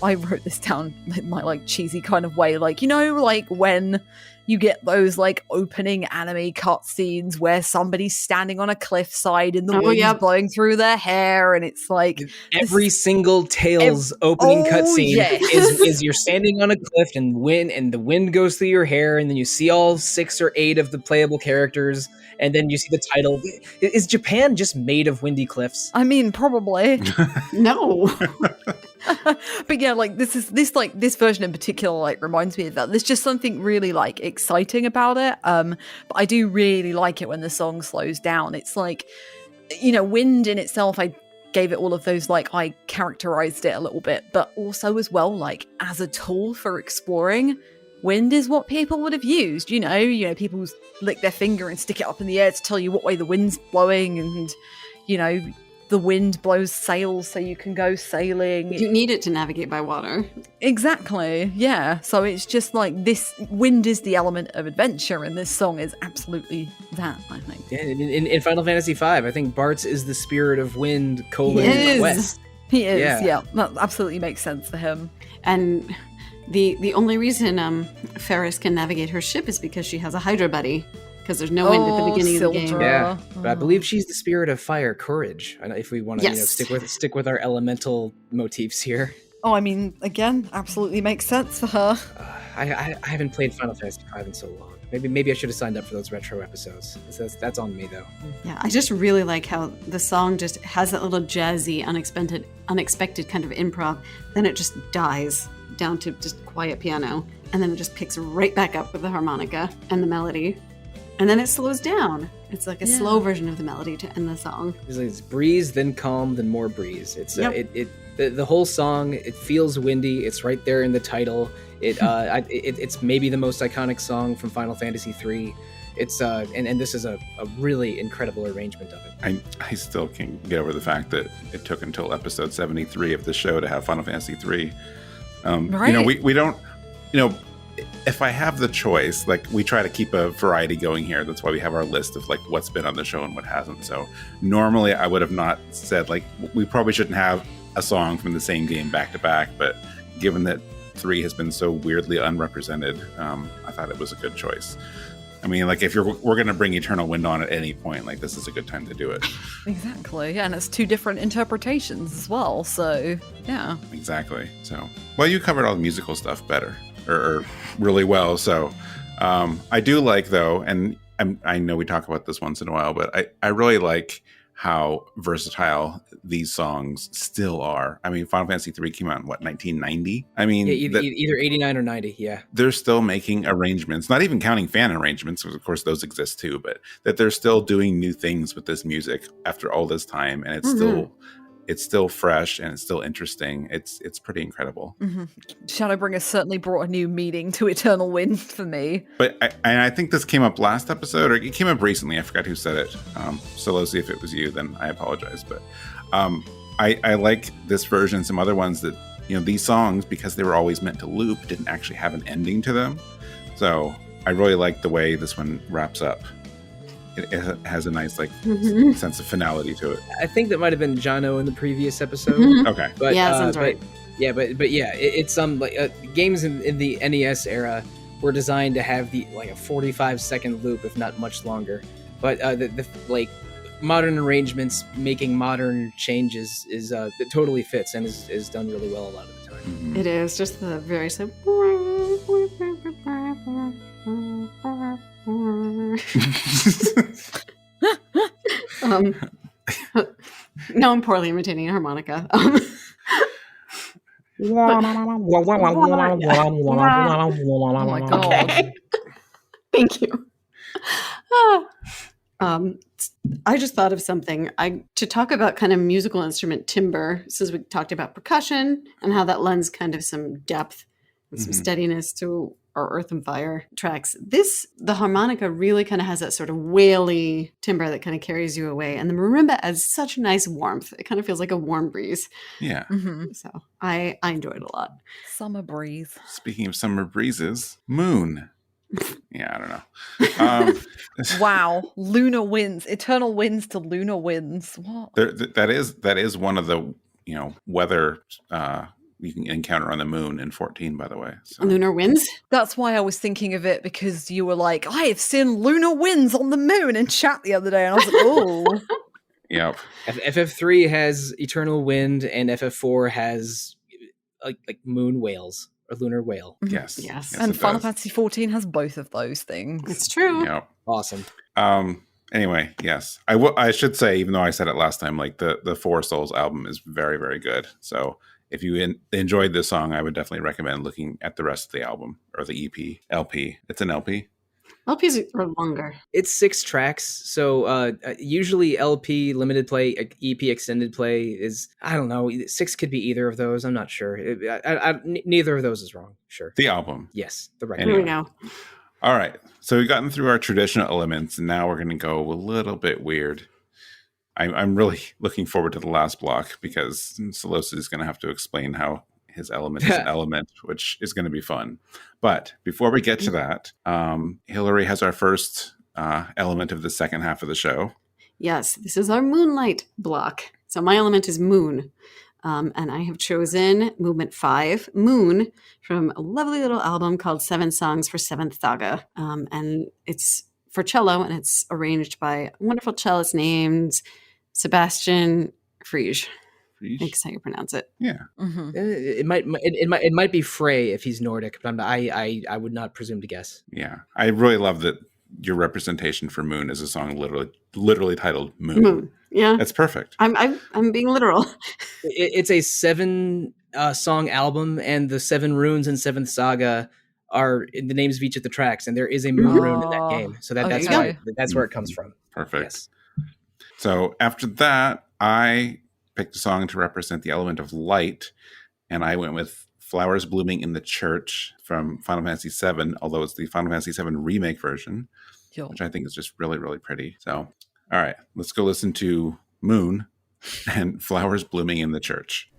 I wrote this down in my like cheesy kind of way, like, like when you get those like opening anime cutscenes where somebody's standing on a cliffside and the wind's blowing through their hair, and it's like every single Tales opening cutscene is you're standing on a cliff and the wind goes through your hair, and then you see all 6 or 8 of the playable characters, and then you see the title. Is Japan just made of windy cliffs? I mean, probably. No. But yeah, like this version in particular like reminds me of that. There's just something really like exciting about it. But I do really like it when the song slows down. It's like, wind in itself, I gave it all of those, like, I characterized it a little bit, but also as well, like, as a tool for exploring. Wind is what people would have used, people lick their finger and stick it up in the air to tell you what way the wind's blowing, and, the wind blows sails so you can go sailing. You need it to navigate by water. Exactly, yeah. So it's just like this wind is the element of adventure, and this song is absolutely that, I think. Yeah, in Final Fantasy V, I think Bartz is the spirit of wind, West. He is, yeah. That absolutely makes sense to him. And the only reason Ferris can navigate her ship is because she has a Hydra buddy. Because there's no wind at the beginning of the game. Yeah, but I believe she's the spirit of fire, courage. If we want to stick with our elemental motifs here. Oh, I mean, again, absolutely makes sense for her. I haven't played Final Fantasy V in so long. Maybe I should have signed up for those retro episodes. That's on me, though. Yeah, I just really like how the song just has that little jazzy, unexpected kind of improv. Then it just dies down to just quiet piano, and then it just picks right back up with the harmonica and the melody. And then it slows down. It's like a slow version of the melody to end the song. It's breeze, then calm, then more breeze. It's Yep. the whole song. It feels windy. It's right there in the title. It's maybe the most iconic song from Final Fantasy III. It's and this is a really incredible arrangement of it. I still can't get over the fact that it took until episode 73 of the show to have Final Fantasy III. Right. You know, we don't, you know, if I have the choice, like we try to keep a variety going here. That's why we have our list of like what's been on the show and what hasn't. So normally I would have not said like we probably shouldn't have a song from the same game back to back, but given that 3 has been so weirdly unrepresented, I thought it was a good choice. I mean, like if we're going to bring Eternal Wind on at any point, like this is a good time to do it. Exactly, and it's 2 different interpretations as well. So yeah, exactly. So well, you covered all the musical stuff better or really well. So I do like though, and I know we talk about this once in a while, but I really like how versatile these songs still are. I mean, Final Fantasy III came out in what, 1990? I mean, either 89 or 90. Yeah, they're still making arrangements, not even counting fan arrangements, because of course those exist too, but that they're still doing new things with this music after all this time, and it's still fresh and it's still interesting. It's pretty incredible. Mm-hmm. Shadowbringers certainly brought a new meaning to Eternal Wind for me. But I think this came up last episode, or it came up recently. I forgot who said it. Sollosi, if it was you, then I apologize. But I like this version. Some other ones that, you know, these songs, because they were always meant to loop, didn't actually have an ending to them. So I really like the way this one wraps up. It has a nice sense of finality to it. I think that might have been Jono in the previous episode. Okay, but yeah, sounds right. But yeah, it's games in the NES era were designed to have a 45-second loop, if not much longer. But the modern arrangements making modern changes is it totally fits and is done really well a lot of the time. Mm-hmm. It is just the very simple. No, I'm poorly imitating a harmonica. Oh my god! Okay. Thank you. I just thought of something to talk about kind of musical instrument timbre, since we talked about percussion and how that lends kind of some depth and some steadiness to our Earth and Fire tracks. The harmonica really kind of has that sort of waily timbre that kind of carries you away. And the marimba adds such nice warmth. It kind of feels like a warm breeze. Yeah. Mm-hmm. So I enjoyed it a lot. Summer breeze. Speaking of summer breezes, Moon. Yeah, I don't know. Wow, lunar winds, eternal winds to lunar winds. What? That is one of the weather you can encounter on the moon in 14, by the way. So. Lunar winds? That's why I was thinking of it, because you were like, I have seen lunar winds on the moon in chat the other day, and I was like, oh. Yep. FF3 has eternal wind, and FF4 has like moon whales. A lunar whale. Yes. And Final Fantasy 14 has both of those things. It's true. Yep. Awesome. Anyway, yes. I should say, even though I said it last time, like the Four Souls album is very, very good. So if you enjoyed this song, I would definitely recommend looking at the rest of the album, or the EP, LP. It's an LP. LPs are longer. It's 6 tracks, so usually LP limited play, EP extended play is, I don't know, 6 could be either of those. I'm not sure. Neither of those is wrong. Sure. The album. Yes, the record. Here we go. All right. So we've gotten through our traditional elements, and now we're going to go a little bit weird. I'm really looking forward to the last block, because Sollosi is going to have to explain how his element is an element, which is going to be fun. But before we get to that, Hilary has our first element of the second half of the show. Yes, this is our Moonlight block. So my element is Moon. And I have chosen movement 5, Moon, from a lovely little album called 7 Songs for 7th Saga. And it's for cello, and it's arranged by a wonderful cellist named Sebastian Freij. I think is how you pronounce it. Yeah. Mm-hmm. It might be Freij if he's Nordic, but I would not presume to guess. Yeah. I really love that your representation for Moon is a song literally titled Moon. Yeah. That's perfect. I'm being literal. It's a 7 song album, and the 7 runes in 7th Saga are in the names of each of the tracks, and there is a moon rune in that game, so that's okay. why that's where it comes from. Perfect. Yes. So after that, I picked a song to represent the element of light, and I went with Flowers Blooming in the Church from Final Fantasy VII, although it's the Final Fantasy VII remake version, which I think is just really, really pretty. So, all right, let's go listen to Moon and Flowers Blooming in the Church.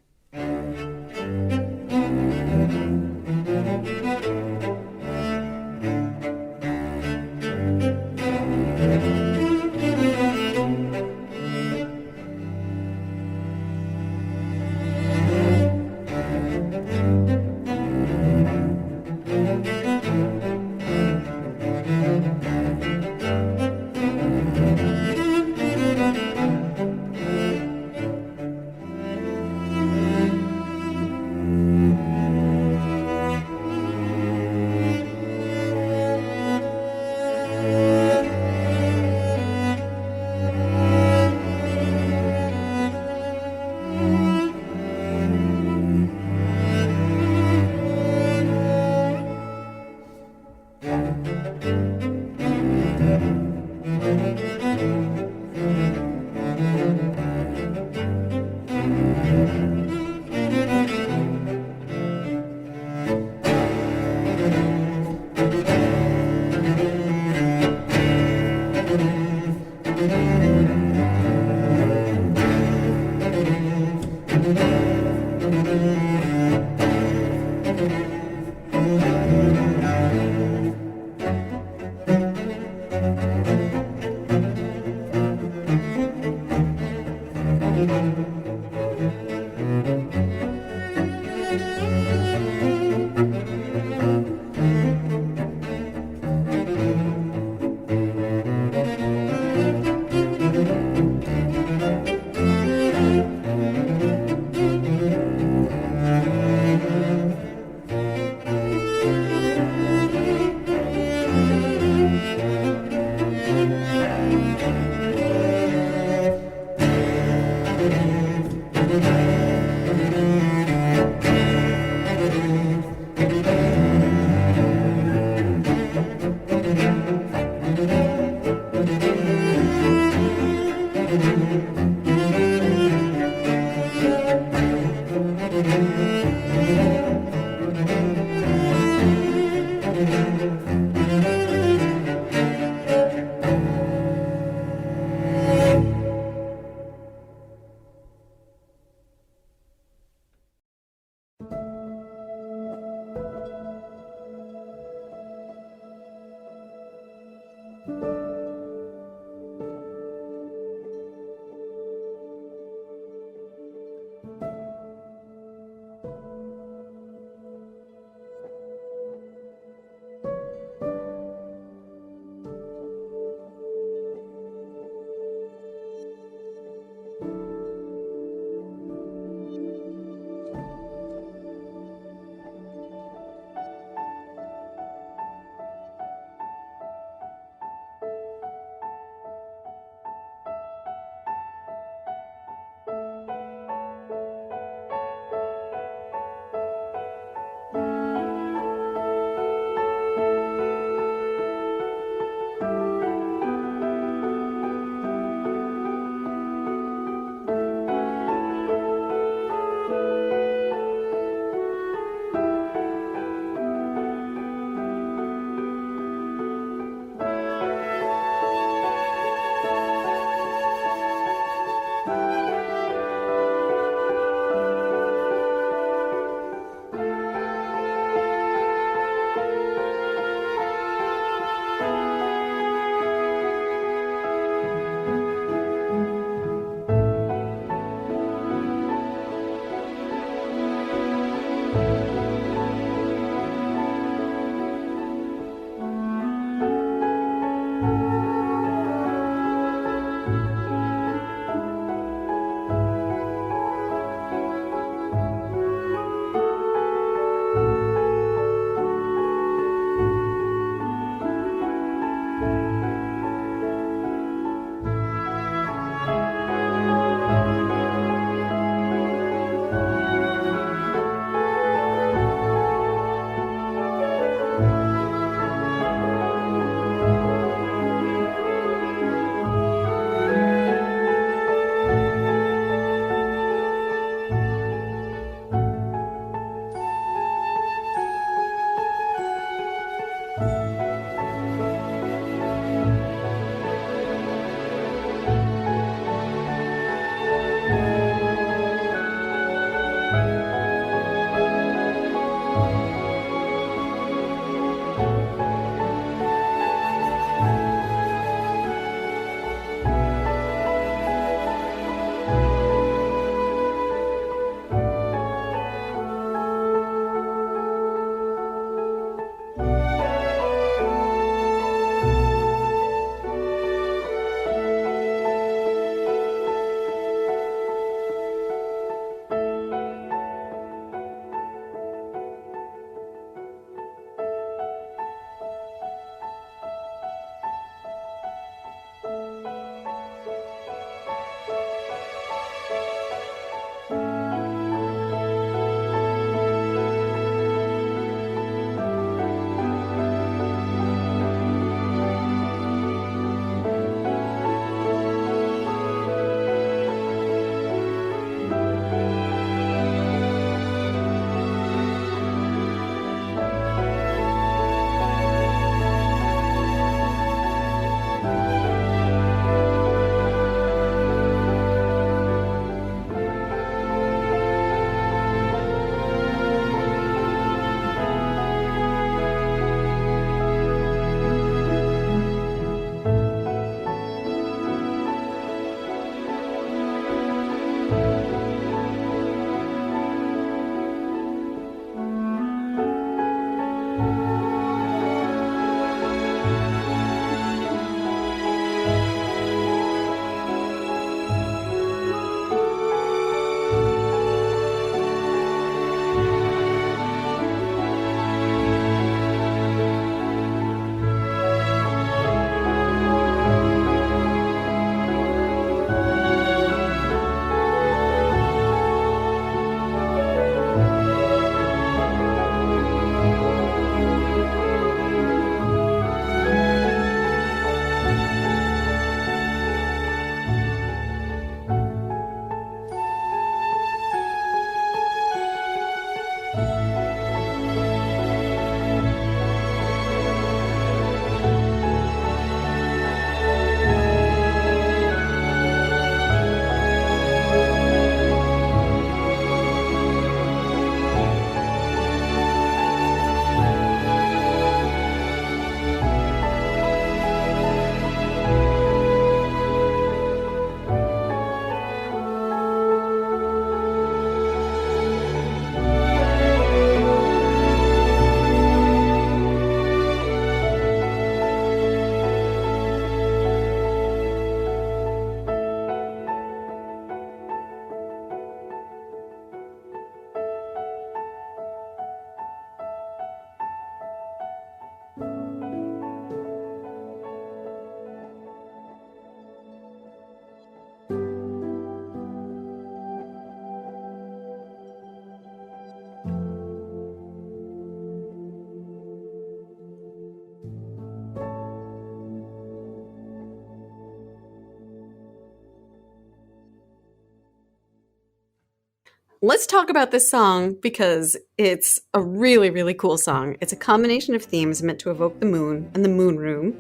let's talk about this song because it's a really, really cool song. It's a combination of themes meant to evoke the moon and the moon room,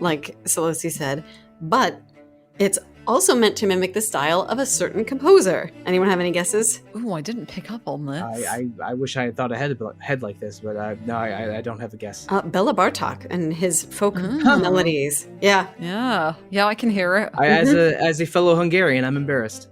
like Sollosi said, but it's also meant to mimic the style of a certain composer. Anyone have any guesses? Ooh, I didn't pick up on this. I wish I had thought ahead like this, but no, I don't have a guess. Bela Bartok and his folk melodies. Yeah. Yeah, I can hear it. As a fellow Hungarian, I'm embarrassed.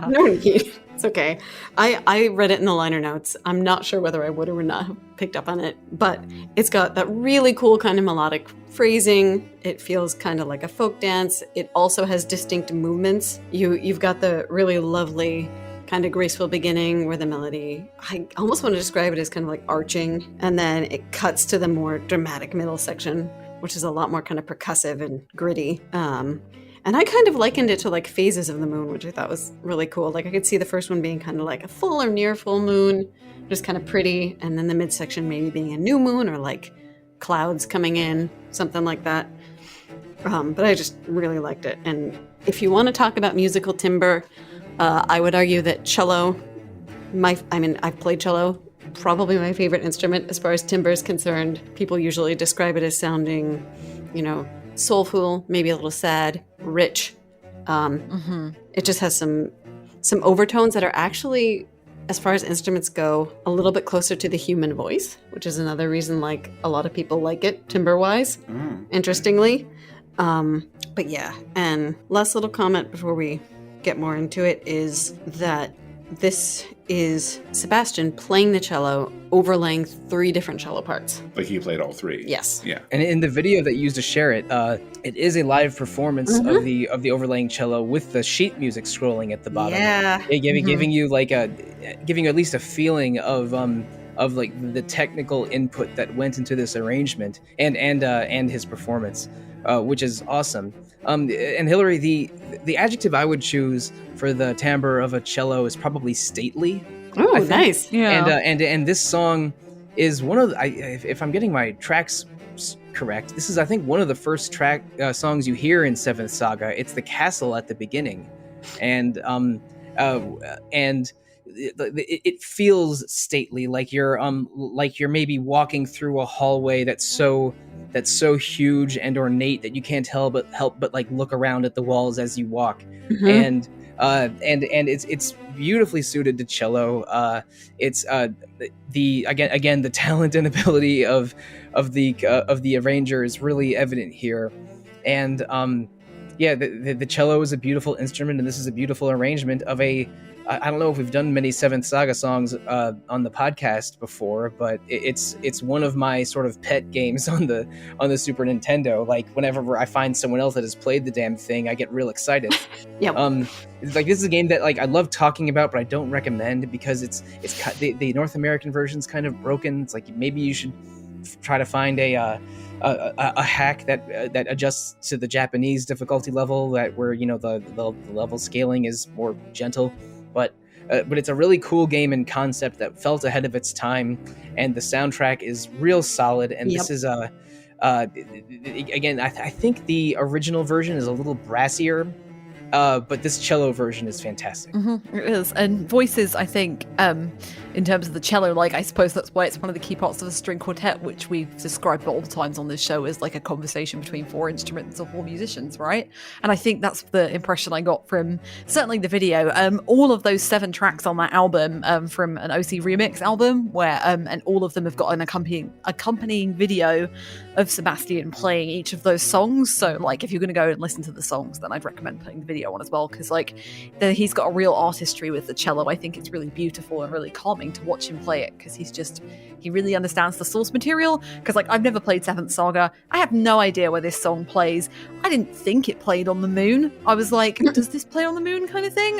No need. It's okay. I read it in the liner notes. I'm not sure whether I would or would not have picked up on it, but it's got that really cool kind of melodic phrasing. It feels kind of like a folk dance. It also has distinct movements. You've got the really lovely kind of graceful beginning where the melody, I almost want to describe it as kind of like arching, and then it cuts to the more dramatic middle section, which is a lot more kind of percussive and gritty. And I kind of likened it to like phases of the moon, which I thought was really cool. Like I could see the first one being kind of like a full or near full moon, just kind of pretty. And then the midsection maybe being a new moon or like clouds coming in, something like that. But I just really liked it. And if you want to talk about musical timbre, I would argue that cello, I've played cello, probably my favorite instrument as far as timbre is concerned. People usually describe it as sounding, soulful, maybe a little sad, rich. It just has some overtones that are actually, as far as instruments go, a little bit closer to the human voice, which is another reason like a lot of people like it timbre-wise, interestingly. But yeah, and last little comment before we get more into it is that this is Sebastian playing the cello, overlaying 3 different cello parts. Like he played all 3. Yes. Yeah. And in the video that you used to share it, it is a live performance of the overlaying cello with the sheet music scrolling at the bottom. Yeah. Giving you at least a feeling of like the technical input that went into this arrangement and his performance, which is awesome. And Hilary, the adjective I would choose for the timbre of a cello is probably stately. Oh, nice. Yeah. And this song is one of if I'm getting my tracks correct, this is I think one of the first songs you hear in Seventh Saga. It's the castle at the beginning, and it feels stately, like you're maybe walking through a hallway that's so huge and ornate that you can't help but like look around at the walls as you walk. And it's beautifully suited to cello. It's the talent and ability of the arranger is really evident here, and the cello is a beautiful instrument, and this is a beautiful arrangement of a. I don't know if we've done many Seventh Saga songs on the podcast before, but it's one of my sort of pet games on the Super Nintendo. Like whenever I find someone else that has played the damn thing, I get real excited. Yeah. It's like this is a game that like I love talking about, but I don't recommend because the North American version's kind of broken. It's like maybe you should try to find a hack that adjusts to the Japanese difficulty level, where the level scaling is more gentle. But it's a really cool game in concept that felt ahead of its time, and the soundtrack is real solid. And this is again, I think the original version is a little brassier, but this cello version is fantastic. It is, and voices, I think, in terms of the cello, like I suppose that's why it's one of the key parts of a string quartet, which we've described all the times on this show as like a conversation between 4 instruments or 4 musicians, right? And I think that's the impression I got from certainly the video. All of those 7 tracks on that album, from an OC remix album, where and all of them have got an accompanying video of Sebastian playing each of those songs. So like if you're going to go and listen to the songs, then I'd recommend putting the video on as well, because like he's got a real artistry with the cello. I think it's really beautiful and really calming to watch him play it, because he really understands the source material. Because like I've never played Seventh Saga, I have no idea where this song plays. I didn't think it played on the moon. I was like, does this play on the moon kind of thing?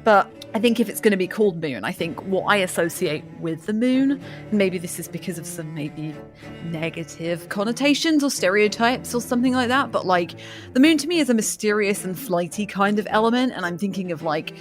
But I think if it's going to be called Moon, I think what I associate with the moon, maybe this is because of some maybe negative connotations or stereotypes or something like that, but like the moon to me is a mysterious and flighty kind of element, and I'm thinking of like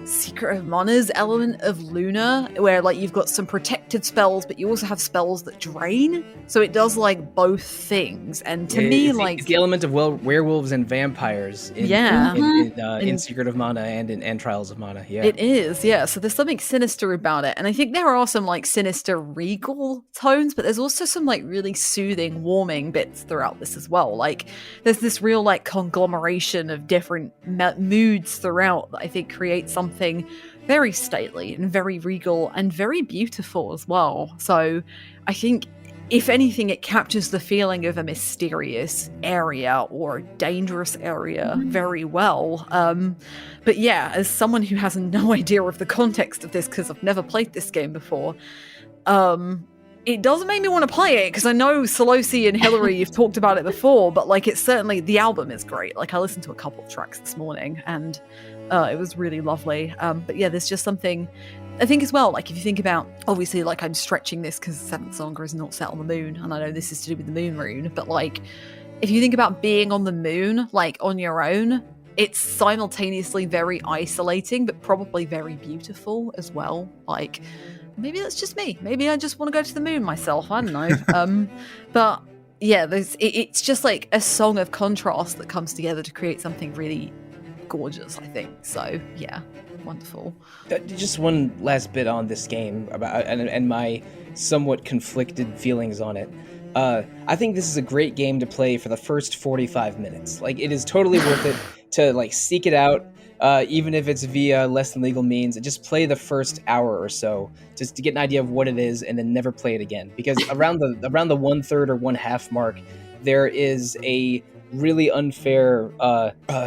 Secret of Mana's element of Luna, where like you've got some protected spells, but you also have spells that drain. So it does like both things. And to me, it's the element of werewolves and vampires in Secret of Mana and in Trials of Mana. Yeah, it is. Yeah, so there's something sinister about it, and I think there are some like sinister regal tones, but there's also some like really soothing, warming bits throughout this as well. Like there's this real like conglomeration of different moods throughout that I think creates something very stately and very regal and very beautiful as well. So I think if anything, it captures the feeling of a mysterious area or dangerous area very well. But yeah, as someone who has no idea of the context of this, because I've never played this game before, it does make me want to play it, because I know Sollosi and Hilary, you've talked about it before, but like it's certainly, the album is great. Like I listened to a couple of tracks this morning and it was really lovely. But yeah, there's just something, I think as well, like if you think about, obviously like I'm stretching this because Seventh Saga is not set on the moon, and I know this is to do with the moon rune, but like if you think about being on the moon, like on your own, it's simultaneously very isolating, but probably very beautiful as well. Like maybe that's just me. Maybe I just want to go to the moon myself. I don't know. But yeah, it's just like a song of contrast that comes together to create something really gorgeous, I think. So yeah, wonderful. Just one last bit on this game about and my somewhat conflicted feelings on it. I think this is a great game to play for the first 45 minutes. Like it is totally worth it to like seek it out, even if it's via less than legal means. Just play the first hour or so just to get an idea of what it is, and then never play it again. Because around the 1/3 or 1/2 mark, there is a really unfair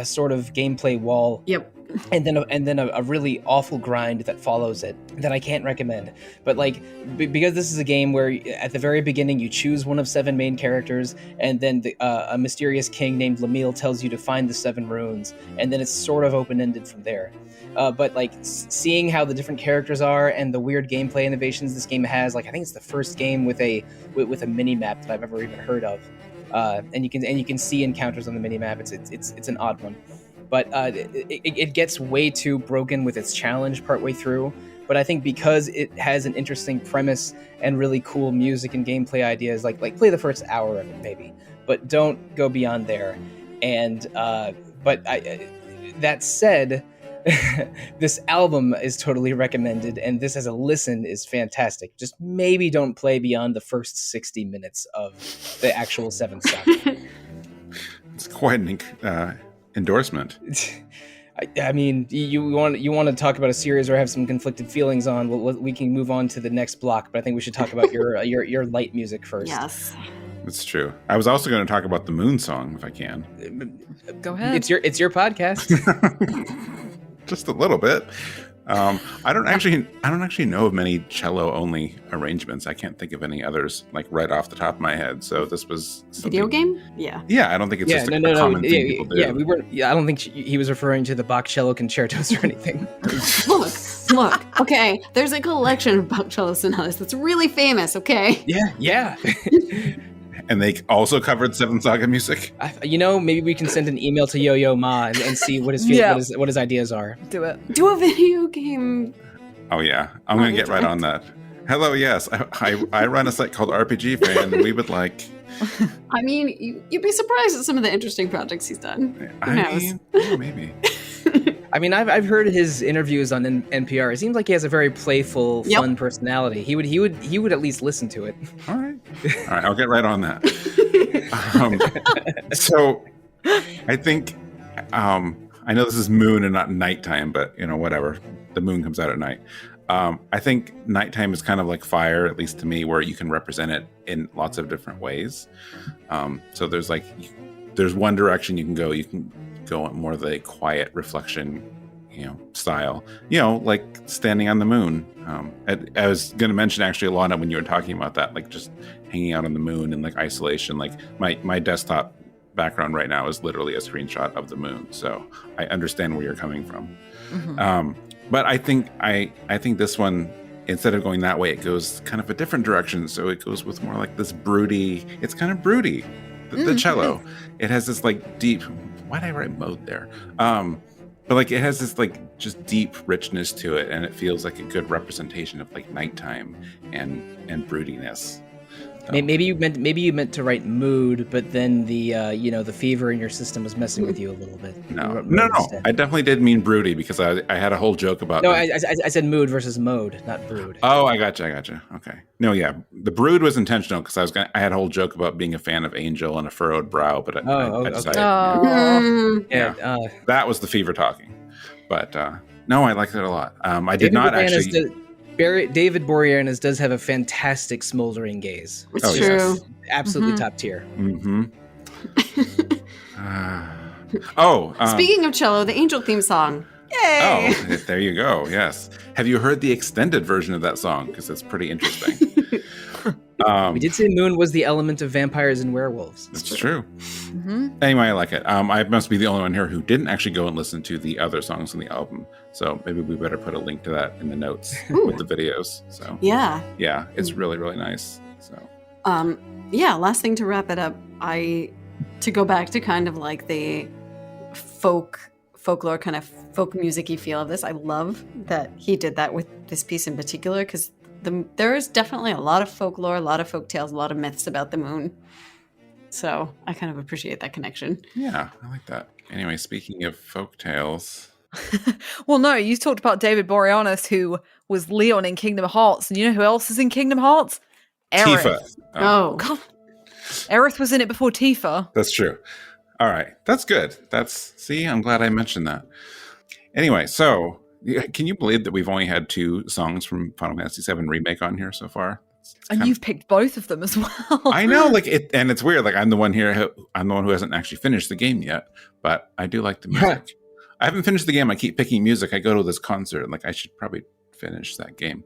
sort of gameplay wall. Yep. And then a really awful grind that follows it that I can't recommend. But like because this is a game where at the very beginning you choose one of 7 main characters, and then a mysterious king named Lamille tells you to find the 7 runes, and then it's sort of open-ended from there. But like seeing how the different characters are and the weird gameplay innovations this game has, like I think it's the first game with a mini map that I've ever even heard of. And you can see encounters on the mini map. It's an odd one. But it gets way too broken with its challenge partway through. But I think because it has an interesting premise and really cool music and gameplay ideas, like play the first hour of it maybe, but don't go beyond there. And that said, this album is totally recommended, and this as a listen is fantastic. Just maybe don't play beyond the first 60 minutes of the actual 7th Saga. It's quite an endorsement. I mean, you want to talk about a series or have some conflicted feelings on? We can move on to the next block, but I think we should talk about your light music first. Yes, that's true. I was also going to talk about the Moon Song if I can. Go ahead. It's your podcast. Just a little bit. I don't actually know of many cello only arrangements. I can't think of any others like right off the top of my head. So this was video game. Yeah. I don't think it's just a common thing people do. Yeah, we were. Yeah, I don't think he was referring to the Bach cello concertos or anything. Look. Okay, there's a collection of Bach cello sonatas that's really famous. Okay. Yeah. And they also covered 7th Saga music. Maybe we can send an email to Yo-Yo Ma and see what his what his ideas are. Do it. Do a video game. Oh yeah, I'm gonna get right on that. Hello, yes, I run a site called RPG Fan, and we would like. I mean, you'd be surprised at some of the interesting projects he's done. Who knows? Maybe. I mean, I've heard his interviews on NPR. It seems like he has a very playful, fun personality. He would at least listen to it. All right, I'll get right on that. So, I think I know this is moon and not nighttime, but whatever. The moon comes out at night. I think nighttime is kind of like fire, at least to me, where you can represent it in lots of different ways. So there's one direction you can go. You can go more of the quiet reflection, style, like standing on the moon. I was going to mention actually, Alana, when you were talking about that, like just hanging out on the moon and like isolation, like my desktop background right now is literally a screenshot of the moon. So I understand where you're coming from. Mm-hmm. But I think this one, instead of going that way, it goes kind of a different direction. So it goes with more like this broody, it's kind of broody, the cello. It has this like deep, why did I write mode there? but like it has this like just deep richness to it, and it feels like a good representation of like nighttime and broodiness. Maybe you meant to write mood, but then the fever in your system was messing with you a little bit. No. I definitely did mean broody because I had a whole joke about. No, I said mood versus mode, not brood. Oh, I gotcha. Okay. No, yeah, the brood was intentional because I had a whole joke about being a fan of Angel and a furrowed brow, but I decided. That was the fever talking. But no, I liked it a lot. I did not actually. David Boreanaz does have a fantastic smoldering gaze. It's true. Yes. Absolutely top tier. Mm-hmm. Speaking of cello, the Angel theme song. Yay! Oh, there you go. Yes. Have you heard the extended version of that song? Because it's pretty interesting. We did say moon was the element of vampires and werewolves. It's true. Mm-hmm. Anyway, I like it. I must be the only one here who didn't actually go and listen to the other songs on the album. So maybe we better put a link to that in the notes with the videos. So yeah, it's really, really nice. So last thing to wrap it up, to go back to kind of like the folklore kind of folk music-y feel of this. I love that he did that with this piece in particular because there is definitely a lot of folklore, a lot of folk tales, a lot of myths about the moon. So I kind of appreciate that connection. Yeah, I like that. Anyway, speaking of folk tales. Well, no, you talked about David Boreanaz, who was Leon in Kingdom Hearts. And you know who else is in Kingdom Hearts? Aerith. Tifa. Oh. God. Aerith was in it before Tifa. That's true. All right. That's good. See, I'm glad I mentioned that. Anyway, so can you believe that we've only had 2 songs from Final Fantasy VII Remake on here so far? And you've picked both of them as well. I know, and it's weird. Like I'm the one who hasn't actually finished the game yet, but I do like the music. I haven't finished the game. I keep picking music. I go to this concert, and like I should probably finish that game.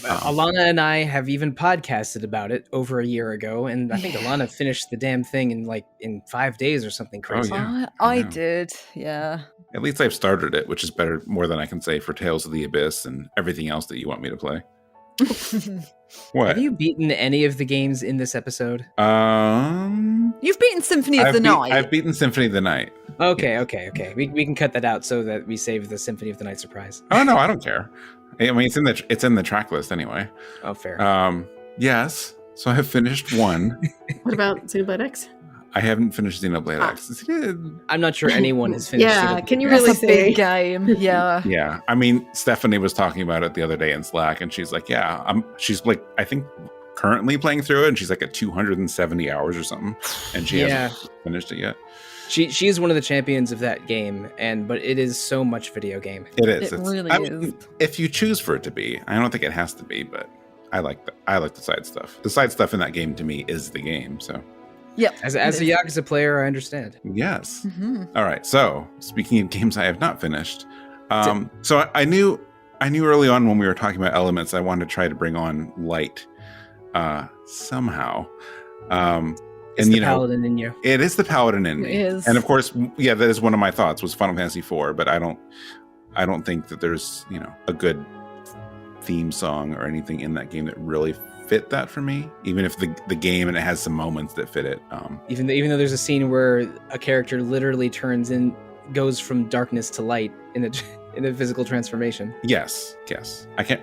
Alana and I have even podcasted about it over a year ago, and I think Alana finished the damn thing in 5 days or something crazy. Oh, yeah. I did, yeah. At least I've started it, which is more than I can say for Tales of the Abyss and everything else that you want me to play. What? Have you beaten any of the games in this episode? You've beaten Symphony of the Night. I've beaten Symphony of the Night. Okay. We can cut that out so that we save the Symphony of the Night surprise. Oh no, I don't care. I mean, it's in the track list anyway. Oh, fair. Yes. So I have finished 1. What about Xenoblade X? I haven't finished Xenoblade X. I'm not sure anyone has finished. Yeah, can you That's really a big game? Yeah. Yeah. I mean, Stephanie was talking about it the other day in Slack, and she's like, "Yeah, she's like, I think currently playing through it, and she's like at 270 hours or something, and she hasn't finished it yet." She is one of the champions of that game, but it is so much video game. It is. It really is. If you choose for it to be, I don't think it has to be, but I like the side stuff. The side stuff in that game to me is the game. So. Yep. As a Yakuza player, I understand. Yes. Mm-hmm. All right. So speaking of games I have not finished, so I knew early on when we were talking about elements, I wanted to try to bring on light somehow. It's the paladin in you. It is the paladin in me. It is. And of course, yeah, that is one of my thoughts was Final Fantasy IV, but I don't think that there's a good theme song or anything in that game that really fit that for me, even if the game and it has some moments that fit it. Even though there's a scene where a character literally goes from darkness to light in a physical transformation. Yes. I can't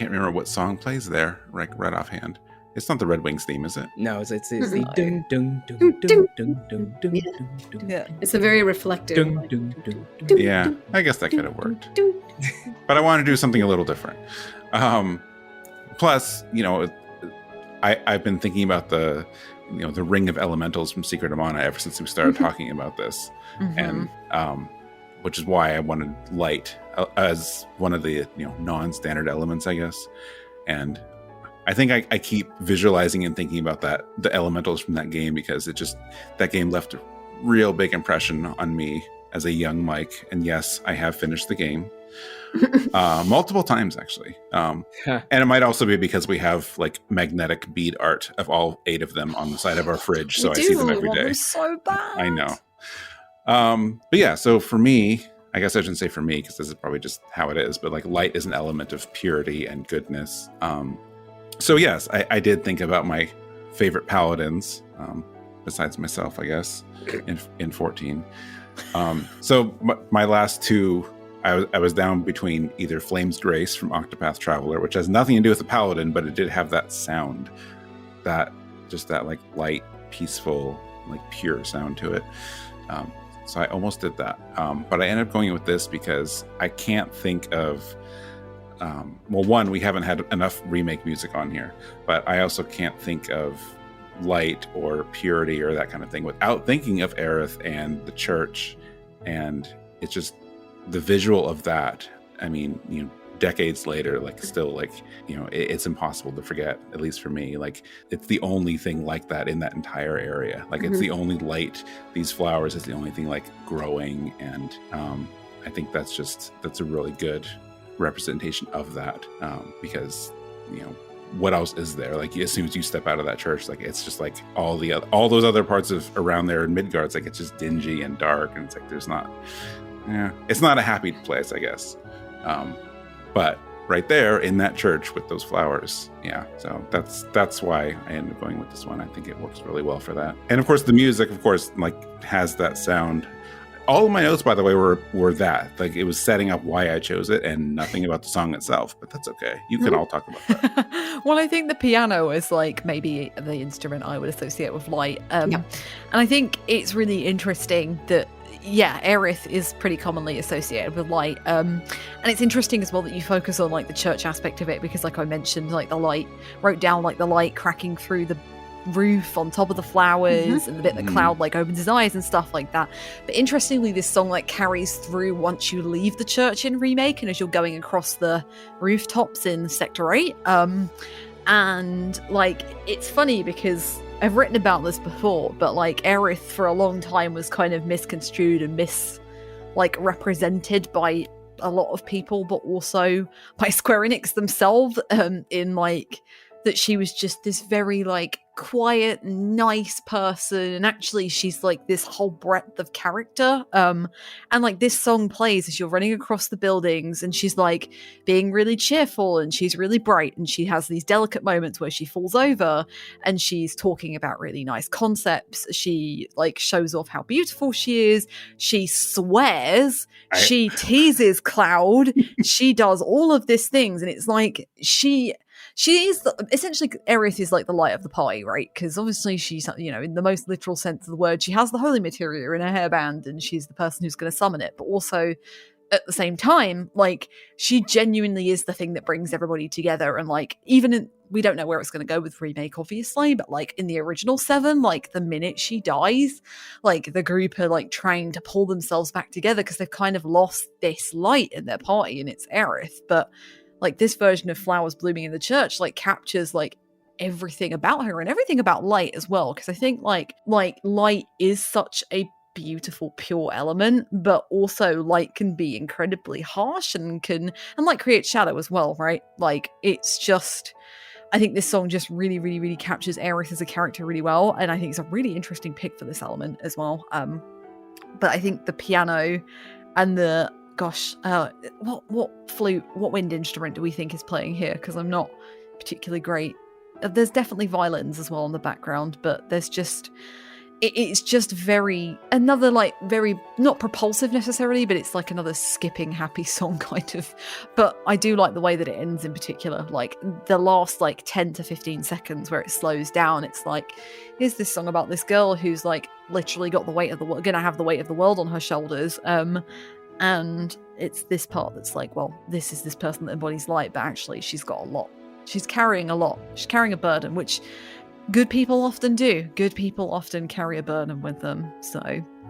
remember what song plays there right offhand. It's not the Red Wings theme, is it? No, it's the dun dun dun dun dun dun dun. Yeah, it's a very reflective. Yeah, I guess that could have worked, but I want to do something a little different. Plus, I've been thinking about the Ring of Elementals from Secret of Mana ever since we started talking about this, and which is why I wanted light as one of the non-standard elements, I guess. And I think I keep visualizing and thinking about the elementals from that game because that game left a real big impression on me as a young Mike. And yes, I have finished the game. Multiple times actually, and it might also be because we have like magnetic bead art of all 8 of them on the side of our fridge, so I see them every day. So bad. I know. But yeah, so for me, I guess I shouldn't say for me because this is probably just how it is, but like light is an element of purity and goodness. So yes, I did think about my favorite paladins. besides myself, I guess, in 14. So my last two, I was down between either Flame's Grace from Octopath Traveler, which has nothing to do with the Paladin, but it did have that sound, that like light, peaceful, like pure sound to it. So I almost did that. But I ended up going with this because I can't think of, well, one, we haven't had enough remake music on here, but I also can't think of light or purity or that kind of thing without thinking of Aerith and the church. And it's just the visual of that. I mean, you know, decades later, like still, like, you know, it's impossible to forget, at least for me. Like, it's the only thing like that in that entire area. Like, it's the only light. These flowers is the only thing like growing. And I think that's a really good representation of that, because, you know, what else is there? Like, as soon as you step out of that church, like, it's just like all those other parts of around there in Midgard, it's like, it's just dingy and dark, and it's like it's not a happy place, I guess. But right there in that church with those flowers, yeah. So that's why I ended up going with this one. I think it works really well for that. And of course, the music, of course, like has that sound. All of my notes, by the way, were that. Like, it was setting up why I chose it and nothing about the song itself. But that's okay. You can all talk about that. Well, I think the piano is like maybe the instrument I would associate with light. And I think it's really interesting that, yeah, Aerith is pretty commonly associated with light. And it's interesting as well that you focus on like the church aspect of it, because like I mentioned, like the light, wrote down like the light cracking through the roof on top of the flowers and the bit that Cloud like opens his eyes and stuff like that. But interestingly, this song like carries through once you leave the church in Remake and as you're going across the rooftops in Sector 8. And like, it's funny because I've written about this before, but like Aerith for a long time was kind of misconstrued and represented by a lot of people, but also by Square Enix themselves, in like that she was just this very like quiet, nice person, and actually she's like this whole breadth of character. And like this song plays as you're running across the buildings, and she's like being really cheerful, and she's really bright, and she has these delicate moments where she falls over, and she's talking about really nice concepts. She like shows off how beautiful she is. She swears. She teases Cloud. She does all of these things, and it's like she is essentially Aerith is like the light of the party, right? Because obviously she's, you know, in the most literal sense of the word, she has the holy materia in her hairband, and she's the person who's going to summon it. But also, at the same time, like she genuinely is the thing that brings everybody together. And like, we don't know where it's going to go with Remake, obviously, but like in the original 7, like the minute she dies, like the group are like trying to pull themselves back together because they've kind of lost this light in their party, and it's Aerith. But like this version of Flowers Blooming in the Church like captures like everything about her and everything about light as well, because I think like light is such a beautiful pure element, but also light can be incredibly harsh and like create shadow as well, right? Like it's just, I think this song just really, really, really captures Aerith as a character really well, and I think it's a really interesting pick for this element as well. But I think the piano and the what flute, what wind instrument do we think is playing here? Because I'm not particularly great. There's definitely violins as well in the background, but there's just it's just very not propulsive necessarily, but it's like another skipping happy song kind of. But I do like the way that it ends in particular, like the last like 10 to 15 seconds where it slows down. It's like, here's this song about this girl who's like literally got the weight of the world, gonna have the weight of the world on her shoulders. And it's this part that's like, well, this is this person that embodies light, but actually she's got a lot. She's carrying a lot. She's carrying a burden, which good people often do. Good people often carry a burden with them. So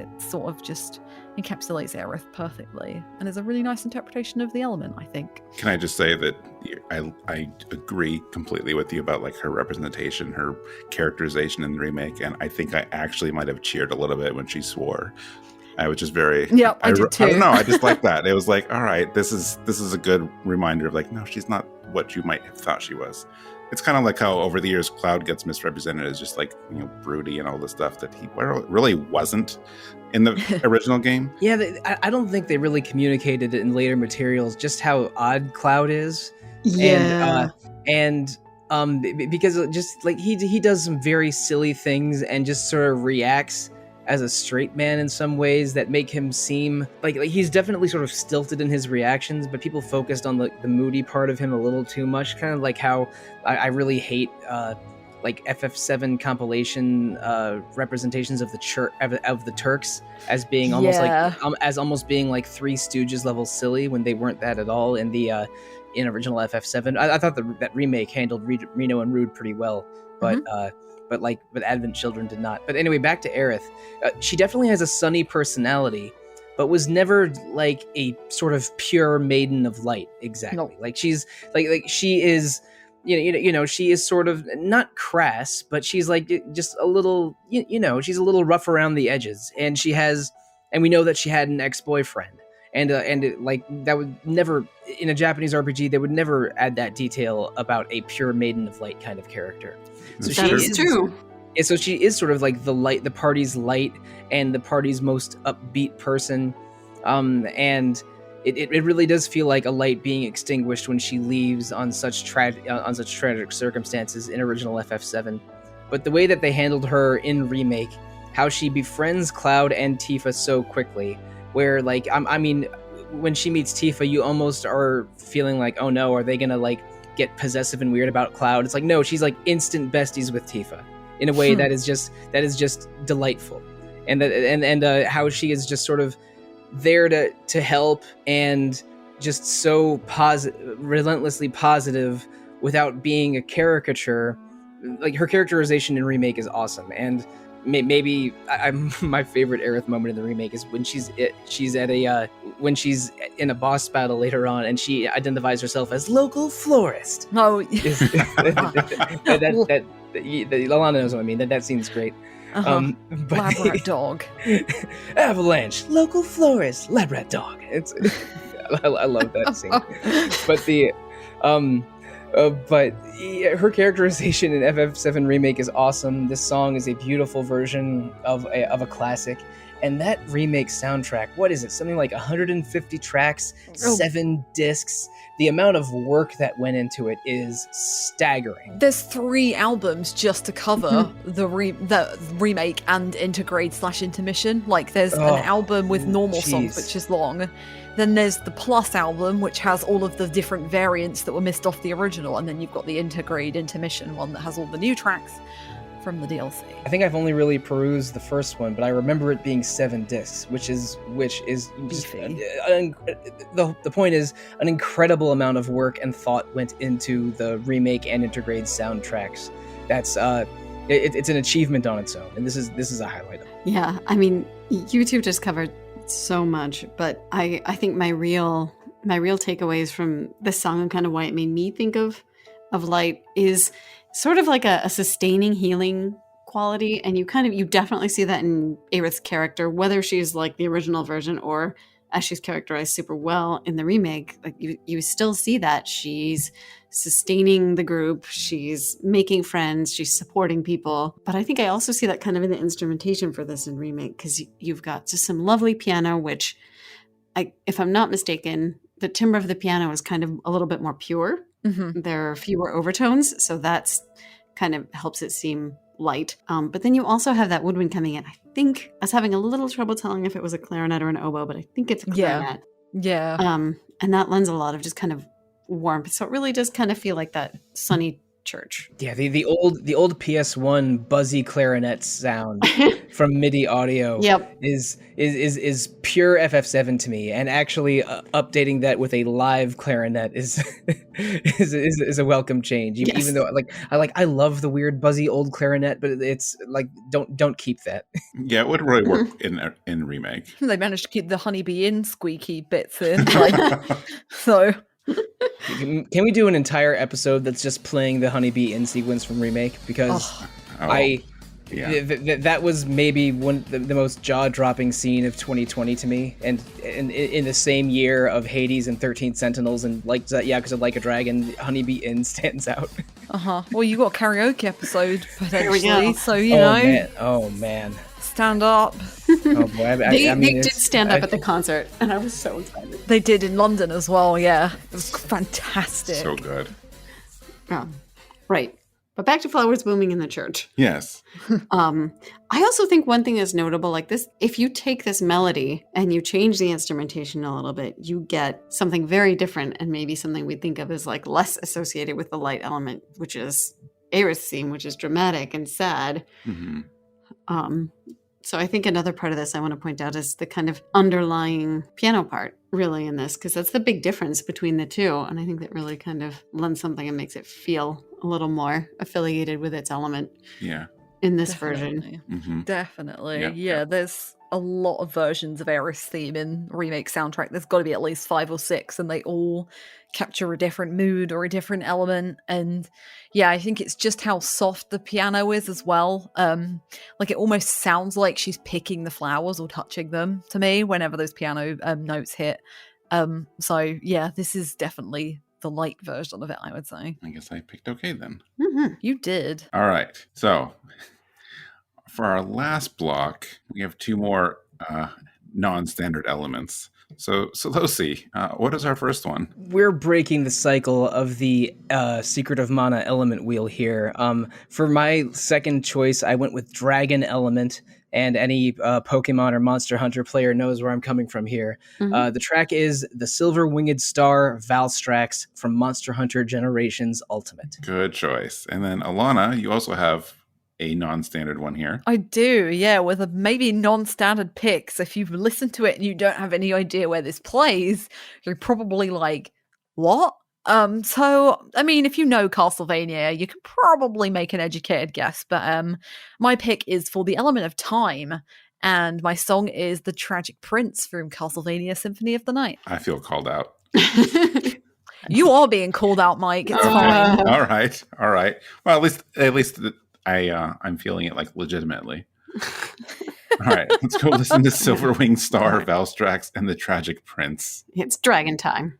it sort of just encapsulates Aerith perfectly and is a really nice interpretation of the element, I think. Can I just say that I agree completely with you about like her representation, her characterization in the remake, and I think I actually might have cheered a little bit when she swore. I was just very, yeah, I did too. I don't know. I just like that. It was like, all right, this is a good reminder of like, no, she's not what you might have thought she was. It's kind of like how over the years Cloud gets misrepresented as just like, you know, broody and all the stuff that he really wasn't in the original game. Yeah, I don't think they really communicated it in later materials just how odd Cloud is. Yeah. And because just like he does some very silly things and just sort of reacts as a straight man in some ways that make him seem like he's definitely sort of stilted in his reactions, but people focused on the moody part of him a little too much, kind of like how I really hate like FF7 compilation representations of the Turks as being almost almost being like Three Stooges level silly when they weren't that at all in the in original FF7. I thought that remake handled Reno and Rude pretty well, but but Advent Children did not. But anyway, back to Aerith. She definitely has a sunny personality, but was never like a sort of pure maiden of light. Exactly. No. Like she's like she is. She is sort of not crass, but she's like just a little, she's a little rough around the edges, and we know that she had an ex-boyfriend, and like that would never in a Japanese RPG they would never add that detail about a pure maiden of light kind of character. So that is true. And so she is sort of like the party's light and the party's most upbeat person, and. It really does feel like a light being extinguished when she leaves on such tragic circumstances in original FF7. But the way that they handled her in Remake, how she befriends Cloud and Tifa so quickly, where like I mean, when she meets Tifa, you almost are feeling like, oh no, are they gonna like get possessive and weird about Cloud? It's like no, she's like instant besties with Tifa in a way that is just delightful, and how she is just sort of there to help and just so relentlessly positive without being a caricature. Like her characterization in Remake is awesome, and maybe my favorite Aerith moment in the Remake is when she's when she's in a boss battle later on and she identifies herself as local florist. No, Alana knows what I mean. That scene's great. But Labrat dog. Avalanche, local florist, Labrat dog. It's I love that scene. But her characterization in FF7 Remake is awesome. This song is a beautiful version of a classic. And that remake soundtrack, what is it? Something like 150 tracks, 7 discs. The amount of work that went into it is staggering. There's 3 albums just to cover the remake and intergrade/intermission. Like there's an album with normal songs, which is long. Then there's the Plus album, which has all of the different variants that were missed off the original. And then you've got the intergrade intermission one that has all the new tracks from the DLC. I think I've only really perused the first one, but I remember it being 7 discs, which is just, the point is an incredible amount of work and thought went into the remake and intergrade soundtracks. That's it's an achievement on its own, and this is a highlight. Yeah, I mean, you two just covered so much, but I think my real takeaways from this song and kind of why it made me think of light is sort of like a sustaining healing quality, and you definitely see that in Aerith's character, whether she's like the original version or as she's characterized super well in the remake. Like you still see that she's sustaining the group, she's making friends, she's supporting people. But I think I also see that kind of in the instrumentation for this in remake, because you've got just some lovely piano, which if I'm not mistaken, the timbre of the piano is kind of a little bit more pure. Mm-hmm. There are fewer overtones, so that's kind of helps it seem light. But then you also have that woodwind coming in. I think I was having a little trouble telling if it was a clarinet or an oboe, but I think it's a clarinet. Yeah. And that lends a lot of just kind of warmth. So it really does kind of feel like that sunny church. Yeah, the old PS1 buzzy clarinet sound from MIDI audio is pure FF7 to me, and actually updating that with a live clarinet is a welcome change. Yes. Even though I love the weird buzzy old clarinet, but it's like don't keep that. Yeah, it would really work in remake. They managed to keep the honeybee in squeaky bits in, like, so. Can we do an entire episode that's just playing the honeybee in sequence from remake? Because that was maybe the most jaw-dropping scene of 2020 to me, and in the same year of Hades and 13 Sentinels and because of Like a Dragon, honeybee in stands out. Well, you got a karaoke episode potentially, so you know. Oh man. Stand up. Oh boy, they did stand up at the concert, and I was so excited. They did in London as well. Yeah, it was fantastic. So good. Yeah. Right. But back to flowers blooming in the church. Yes. I also think one thing is notable, like this, if you take this melody and you change the instrumentation a little bit, you get something very different and maybe something we think of as like less associated with the light element, which is Aerith's theme, which is dramatic and sad. Mm-hmm. So I think another part of this I want to point out is the kind of underlying piano part really in this, because that's the big difference between the two. And I think that really kind of lends something and makes it feel a little more affiliated with its element Yeah. in this Definitely. version. Mm-hmm. Definitely. Yeah, Yeah, there's a lot of versions of Aerith's theme in remake soundtrack. There's got to be at least 5 or 6, and they all capture a different mood or a different element. And yeah, I think it's just how soft the piano is as well. Like it almost sounds like she's picking the flowers or touching them to me whenever those piano notes hit. So yeah, this is definitely the light version of it, I would say. I guess I picked okay then. Mm-hmm. You did. All right. So for our last block, we have 2 more non-standard elements. So Sollosi, what is our first one? We're breaking the cycle of the Secret of Mana element wheel here. For my second choice, I went with Dragon element, and any Pokemon or Monster Hunter player knows where I'm coming from here. Mhm. The track is the Silver Winged Star Valstrax from Monster Hunter Generations Ultimate. Good choice. And then Alana, you also have a non-standard one here. I do, yeah, with a maybe non-standard pick. So if you've listened to it and you don't have any idea where this plays, you're probably like, what? So I mean, if you know Castlevania, you can probably make an educated guess. But my pick is for the element of time, and my song is "The Tragic Prince" from Castlevania Symphony of the Night. I feel called out. You are being called out, Mike. It's fine. All right. Well, at least I'm feeling it like legitimately. All right, let's go listen to Silver Winged Star, Valstrax, and the Tragic Prince. It's dragon time.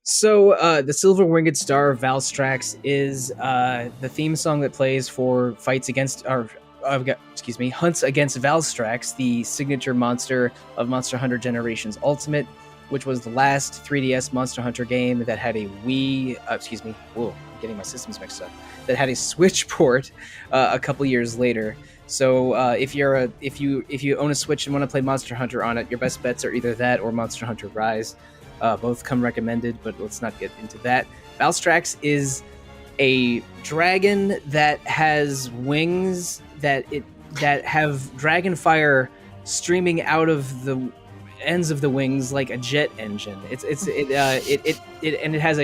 So the Silver Winged Star of Valstrax is the theme song that plays for hunts against Valstrax, the signature monster of Monster Hunter Generations Ultimate, which was the last 3DS Monster Hunter game that had a I'm getting my systems mixed up. That had a Switch port a couple years later. So if you own a Switch and want to play Monster Hunter on it, your best bets are either that or Monster Hunter Rise. Both come recommended, but let's not get into that. Valstrax is a dragon that has wings that have dragon fire streaming out of the ends of the wings like a jet engine. It has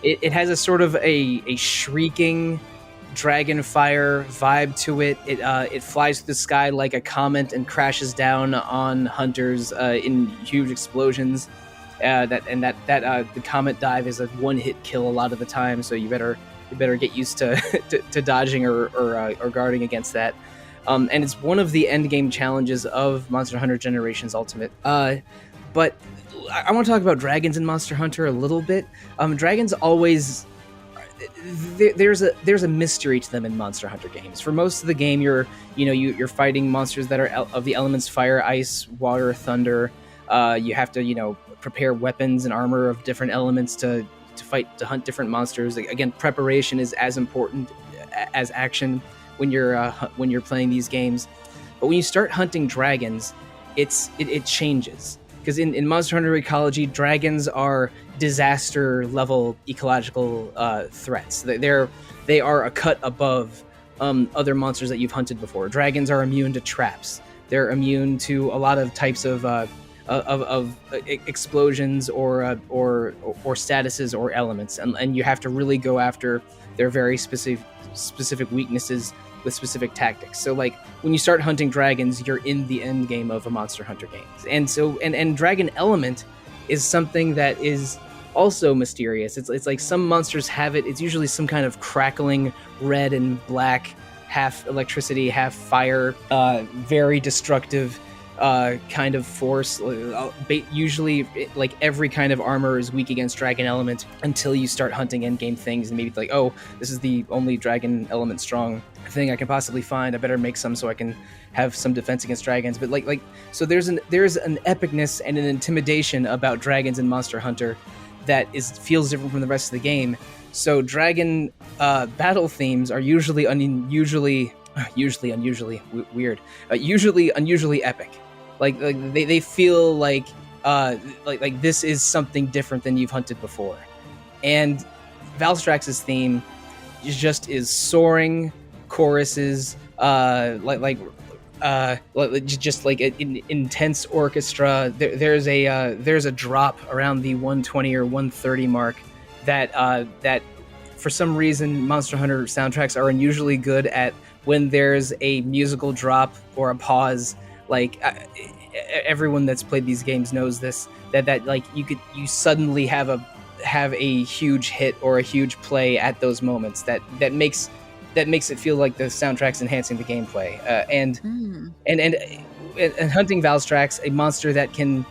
it has a sort of a shrieking dragon fire vibe to it. It flies through the sky like a comet and crashes down on hunters in huge explosions. The comet dive is a one-hit kill a lot of the time, so you better get used to to dodging or guarding against that. And it's one of the end game challenges of Monster Hunter Generations Ultimate. But I want to talk about dragons in Monster Hunter a little bit. Dragons always there's a mystery to them in Monster Hunter games. For most of the game, you're fighting monsters that are of the elements fire, ice, water, thunder. You have to prepare weapons and armor of different elements to hunt different monsters. Again, preparation is as important as action when you're playing these games. But when you start hunting dragons, it changes. Because in Monster Hunter Ecology, dragons are disaster level ecological threats. They are a cut above other monsters that you've hunted before. Dragons are immune to traps. They're immune to a lot of types of explosions or statuses or elements, and you have to really go after their very specific weaknesses with specific tactics. So like when you start hunting dragons, you're in the end game of a Monster Hunter game. And so and dragon element is something that is also mysterious. It's like some monsters have it. It's usually some kind of crackling red and black, half electricity, half fire, very destructive kind of force. Usually like every kind of armor is weak against dragon element until you start hunting endgame things and maybe like, oh, this is the only dragon element strong thing I can possibly find. I better make some so I can have some defense against dragons. But like so there's an epicness and an intimidation about dragons in Monster Hunter that feels different from the rest of the game. So dragon battle themes are usually unusually epic. Like they feel like this is something different than you've hunted before. And Valstrax's theme is soaring choruses, just like an intense orchestra. There's a drop around the 120 or 130 mark that for some reason Monster Hunter soundtracks are unusually good at. When there's a musical drop or a pause, like everyone that's played these games knows this, that like you suddenly have a huge hit or a huge play at those moments that makes it feel like the soundtrack's enhancing the gameplay. And hunting Valstrax, a monster that can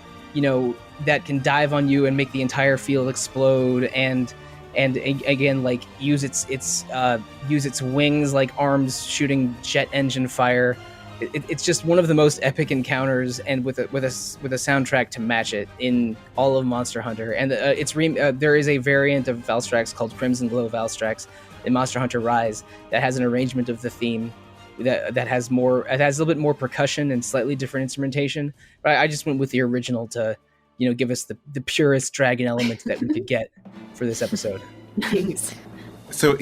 dive on you and make the entire field explode and again, like use its wings like arms shooting jet engine fire. It's just one of the most epic encounters, and with a soundtrack to match it in all of Monster Hunter. And there is a variant of Valstrax called Crimson Glow Valstrax in Monster Hunter Rise that has an arrangement of the theme that has a little bit more percussion and slightly different instrumentation. But I just went with the original to give us the purest dragon element that we could get for this episode. Nice. So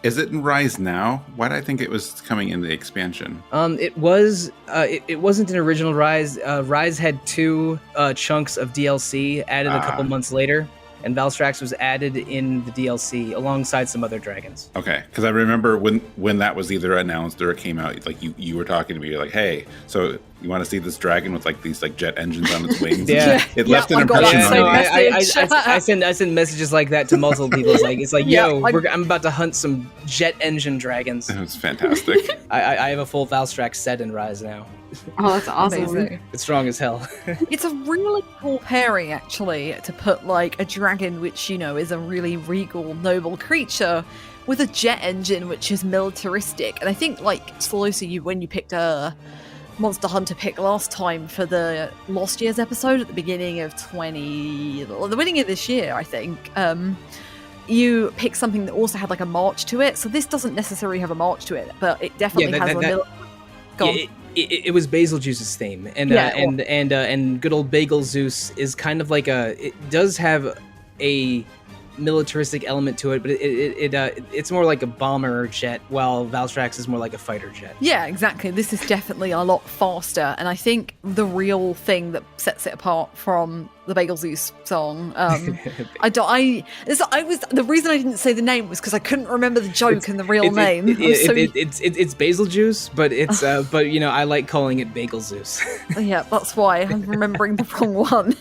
is it in Rise now? Why did I think it was coming in the expansion? It was. It wasn't an original Rise. Rise had 2 chunks of DLC added a couple months later, and Valstrax was added in the DLC alongside some other dragons. Okay, because I remember when that was either announced or it came out, like you were talking to me, you're like, hey, so you want to see this dragon with like these like jet engines on its wings? Yeah, it left an impression on me. I send messages like that to multiple people. It's like yo, I'm about to hunt some jet engine dragons. That was fantastic. I have a full Valstrax set in Rise now. Oh, that's awesome. Amazing. It's strong as hell. It's a really cool pairing, actually, to put like a dragon, which is a really regal, noble creature, with a jet engine, which is militaristic. And I think, like Sollosi, when you picked a Monster Hunter pick last time for the last year's episode at the beginning of the beginning of this year, I think. You picked something that also had like a march to it. So this doesn't necessarily have a march to it, but it definitely has It was Betelgeuse's theme, and and good old Bagel Zeus is kind of like it does have a militaristic element to it, but it's more like a bomber jet, while Valstrax is more like a fighter jet. Yeah, exactly. This is definitely a lot faster, and I think the real thing that sets it apart from the Bagel Zeus song, the reason I didn't say the name was because I couldn't remember the joke and the real name. It's Basil Juice, but it's but I like calling it Bagel Zeus. Yeah, that's why I'm remembering the wrong one.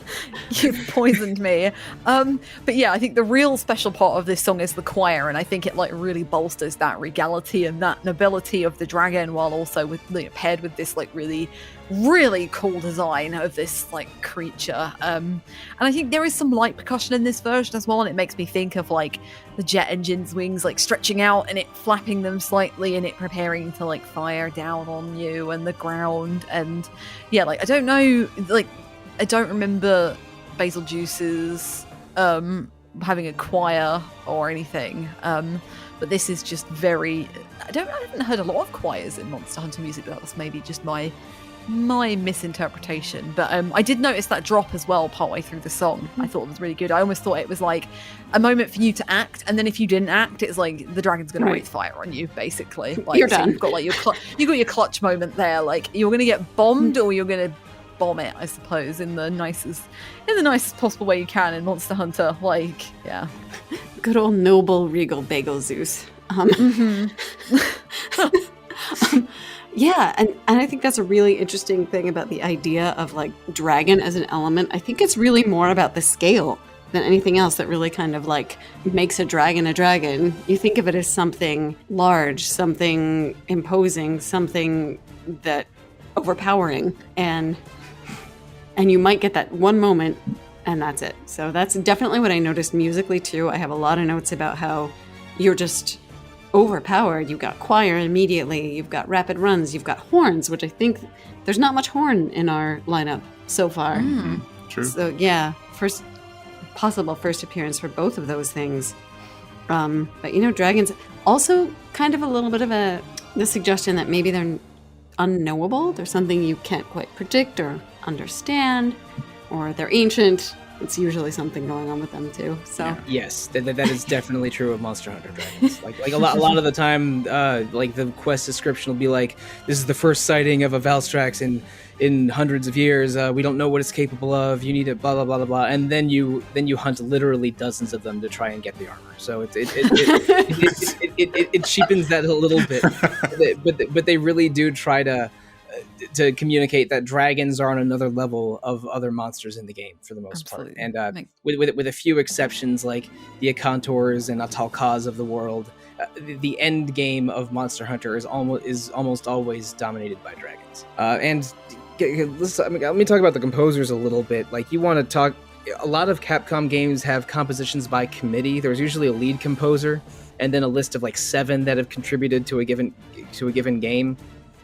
You've poisoned me. But yeah, I think the real special part of this song is the choir, and I think it like really bolsters that regality and that nobility of the dragon, while also with paired with this like really cool design of this like creature. And I think there is some light percussion in this version as well, and it makes me think of like the jet engine's wings like stretching out and it flapping them slightly and it preparing to like fire down on you and the ground. And yeah, like I don't know, like I don't remember Betelgeuse's having a choir or anything, but this is just very I haven't heard a lot of choirs in Monster Hunter music, but that's maybe just my misinterpretation. But I did notice that drop as well partway through the song. I thought it was really good. I almost thought it was like a moment for you to act, and then if you didn't act, it's like the dragon's gonna breathe fire on you, basically. Like, you're done. You've got like your clutch moment there. Like you're gonna get bombed or you're gonna bomb it, I suppose, in the nicest possible way you can in Monster Hunter. Like, yeah. Good old noble regal Bagel Zeus. Yeah, and I think that's a really interesting thing about the idea of like dragon as an element. I think it's really more about the scale than anything else that really kind of like makes a dragon a dragon. You think of it as something large, something imposing, something that overpowering, and you might get that one moment and that's it. So that's definitely what I noticed musically too. I have a lot of notes about how you're just overpowered. You've got choir immediately, you've got rapid runs, you've got horns, which I think there's not much horn in our lineup so far. True. So yeah, first appearance for both of those things. But dragons also kind of a little bit of the suggestion that maybe they're unknowable. There's something you can't quite predict or understand, or they're ancient. It's usually something going on with them too. So yeah. Yes, that is definitely true of Monster Hunter dragons. Like a lot of the time, like the quest description will be like, "This is the first sighting of a Valstrax in hundreds of years. We don't know what it's capable of. You need it, blah blah blah blah blah." And then you hunt literally dozens of them to try and get the armor. So it cheapens that a little bit, but they really do try to communicate that dragons are on another level of other monsters in the game for the most part. And with a few exceptions like the Akantours and Atalkaz of the world, the end game of Monster Hunter is almost always dominated by dragons. And let me talk about the composers a little bit. Like, you want to talk, a lot of Capcom games have compositions by committee. There's usually a lead composer and then a list of like 7 that have contributed to a given game.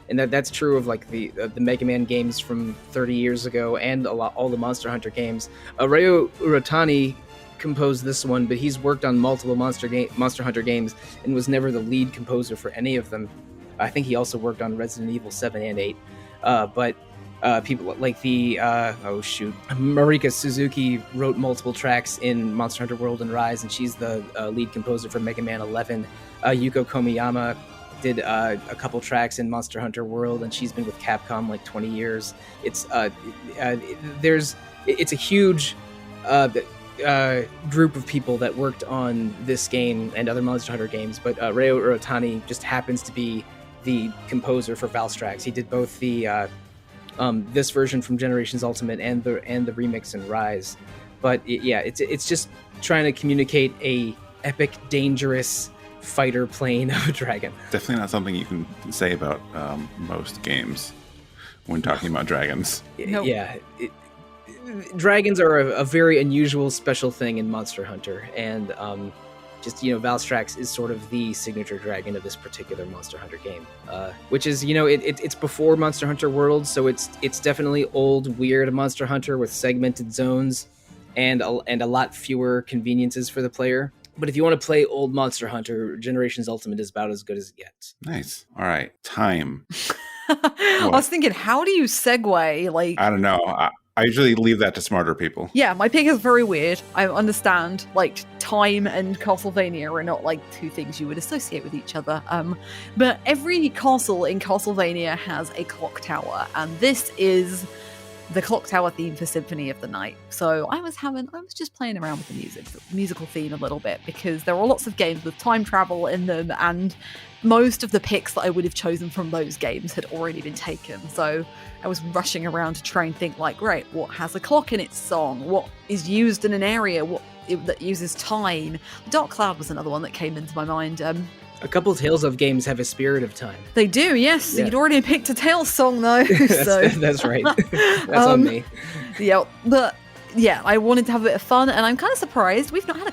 And that's true of like the Mega Man games from 30 years ago and all the Monster Hunter games. Ryo Uratani composed this one, but he's worked on multiple Monster Hunter games and was never the lead composer for any of them. I think he also worked on Resident Evil 7 and 8. But people like Marika Suzuki wrote multiple tracks in Monster Hunter World and Rise, and she's the lead composer for Mega Man 11. Yuko Komiyama did a couple tracks in Monster Hunter World, and she's been with Capcom like 20 years. It's a huge group of people that worked on this game and other Monster Hunter games, but Ryo Uratani just happens to be the composer for Valstrax. He did both the this version from Generations Ultimate and the remix in Rise. But it's just trying to communicate a epic, dangerous fighter plane of a dragon. Definitely not something you can say about most games. when talking about dragons. Nope. Yeah. Dragons are a very unusual, special thing in Monster Hunter, and Valstrax is sort of the signature dragon of this particular Monster Hunter game, which is, it's before Monster Hunter World, so it's definitely old, weird Monster Hunter with segmented zones and a lot fewer conveniences for the player. But if you want to play old Monster Hunter, Generations Ultimate is about as good as it gets. Nice. All right. Time. I was thinking, how do you segue? Like, I don't know. I usually leave that to smarter people. Yeah, my pick is very weird. I understand, like, time and Castlevania are not, like, two things you would associate with each other. But every castle in Castlevania has a clock tower, and this is the clock tower theme for Symphony of the Night. So I was just playing around with the musical theme a little bit, because there are lots of games with time travel in them, and most of the picks that I would have chosen from those games had already been taken. So I was rushing around to try and think, like, great, what has a clock in its song? What is used in an area that uses time? Dark Cloud was another one that came into my mind. A couple Tales of games have a spirit of time. They do, yes. Yeah. You'd already picked a Tales song, though. That's right. That's on me. Yeah, but yeah, I wanted to have a bit of fun, and I'm kind of surprised we've not had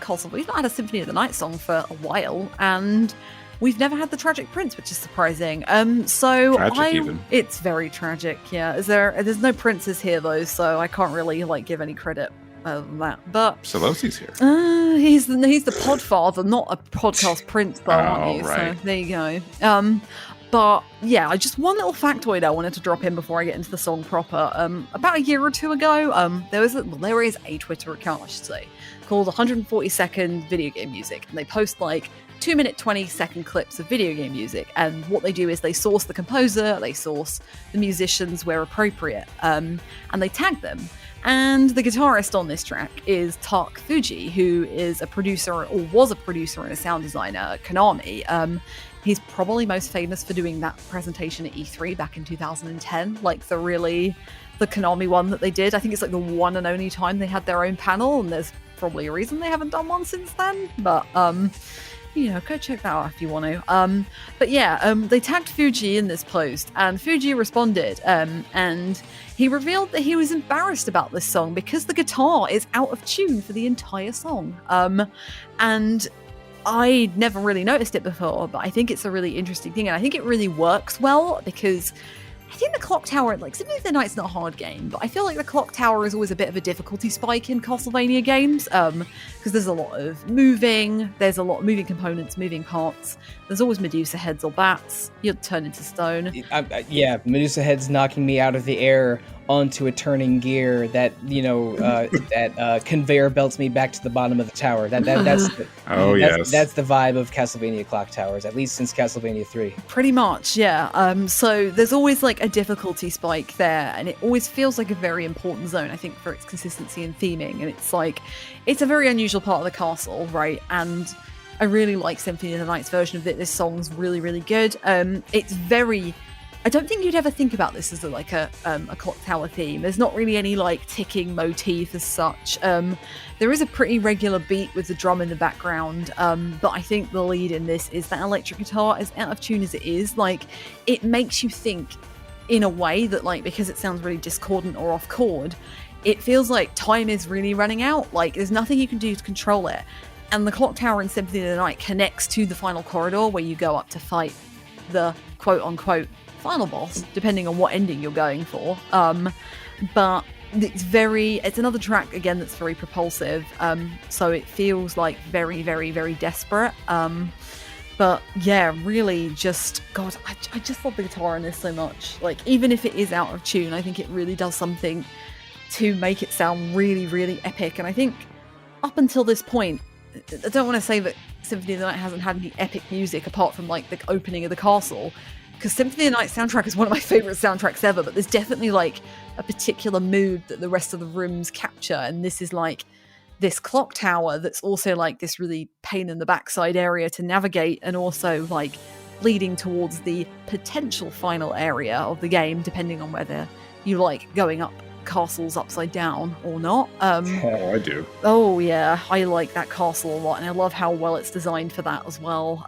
a Symphony of the Night song for a while, and we've never had the Tragic Prince, which is surprising. Even. It's very tragic. Yeah, there's no princes here though, so I can't really give any credit than that. But Sollosi's here. He's the podfather, not a podcast prince, though, aren't you? Right. So there you go. But yeah, just one little factoid I wanted to drop in before I get into the song proper. About a year or two ago, there is a Twitter account, I should say, called 140-second video game music, and they post 2-minute 20-second clips of video game music, and what they do is they source the composer, they source the musicians where appropriate, and they tag them. And the guitarist on this track is Tak Fuji, who is a producer, or was a producer and a sound designer at Konami. He's probably most famous for doing that presentation at E3 back in 2010, the Konami one that they did. I think it's the one and only time they had their own panel, and there's probably a reason they haven't done one since then, but go check that out if you want to. But yeah, they tagged Fuji in this post, and Fuji responded, and he revealed that he was embarrassed about this song because the guitar is out of tune for the entire song. And I'd never really noticed it before, but I think it's a really interesting thing, and I think it really works well, because I think the clock tower, Symphony of the Night's not a hard game, but I feel like the clock tower is always a bit of a difficulty spike in Castlevania games, because there's a lot of moving components, moving parts. There's always Medusa heads or bats. You'll turn into stone. Yeah, Medusa heads knocking me out of the air onto a turning gear that conveyor belts me back to the bottom of the tower. That's the vibe of Castlevania clock towers, at least since Castlevania 3. Pretty much, yeah. So there's always a difficulty spike there, and it always feels like a very important zone, I think, for its consistency and theming. And it's a very unusual part of the castle, right? And I really like Symphony of the Night's version of it. This song's really, really good. It's very... I don't think you'd ever think about this as a clock tower theme. There's not really any ticking motif as such. There is a pretty regular beat with the drum in the background, but I think the lead in this is that electric guitar, as out of tune as it is. It makes you think in a way that because it sounds really discordant or off chord, it feels like time is really running out. There's nothing you can do to control it. And the clock tower in Symphony of the Night connects to the final corridor where you go up to fight the quote-unquote final boss, depending on what ending you're going for. But it's another track, again, that's very propulsive. So it feels very, very, very desperate. But yeah, really just, God, I just love the guitar in this so much. Even if it is out of tune, I think it really does something to make it sound really, really epic. And I think up until this point, I don't want to say that Symphony of the Night hasn't had any epic music apart from the opening of the castle, because Symphony of the Night soundtrack is one of my favorite soundtracks ever, but there's definitely a particular mood that the rest of the rooms capture, and this is this clock tower that's also this really pain in the backside area to navigate, and also leading towards the potential final area of the game, depending on whether you like going up castles upside down or not. Oh, I do. Oh yeah, I like that castle a lot, and I love how well it's designed for that as well.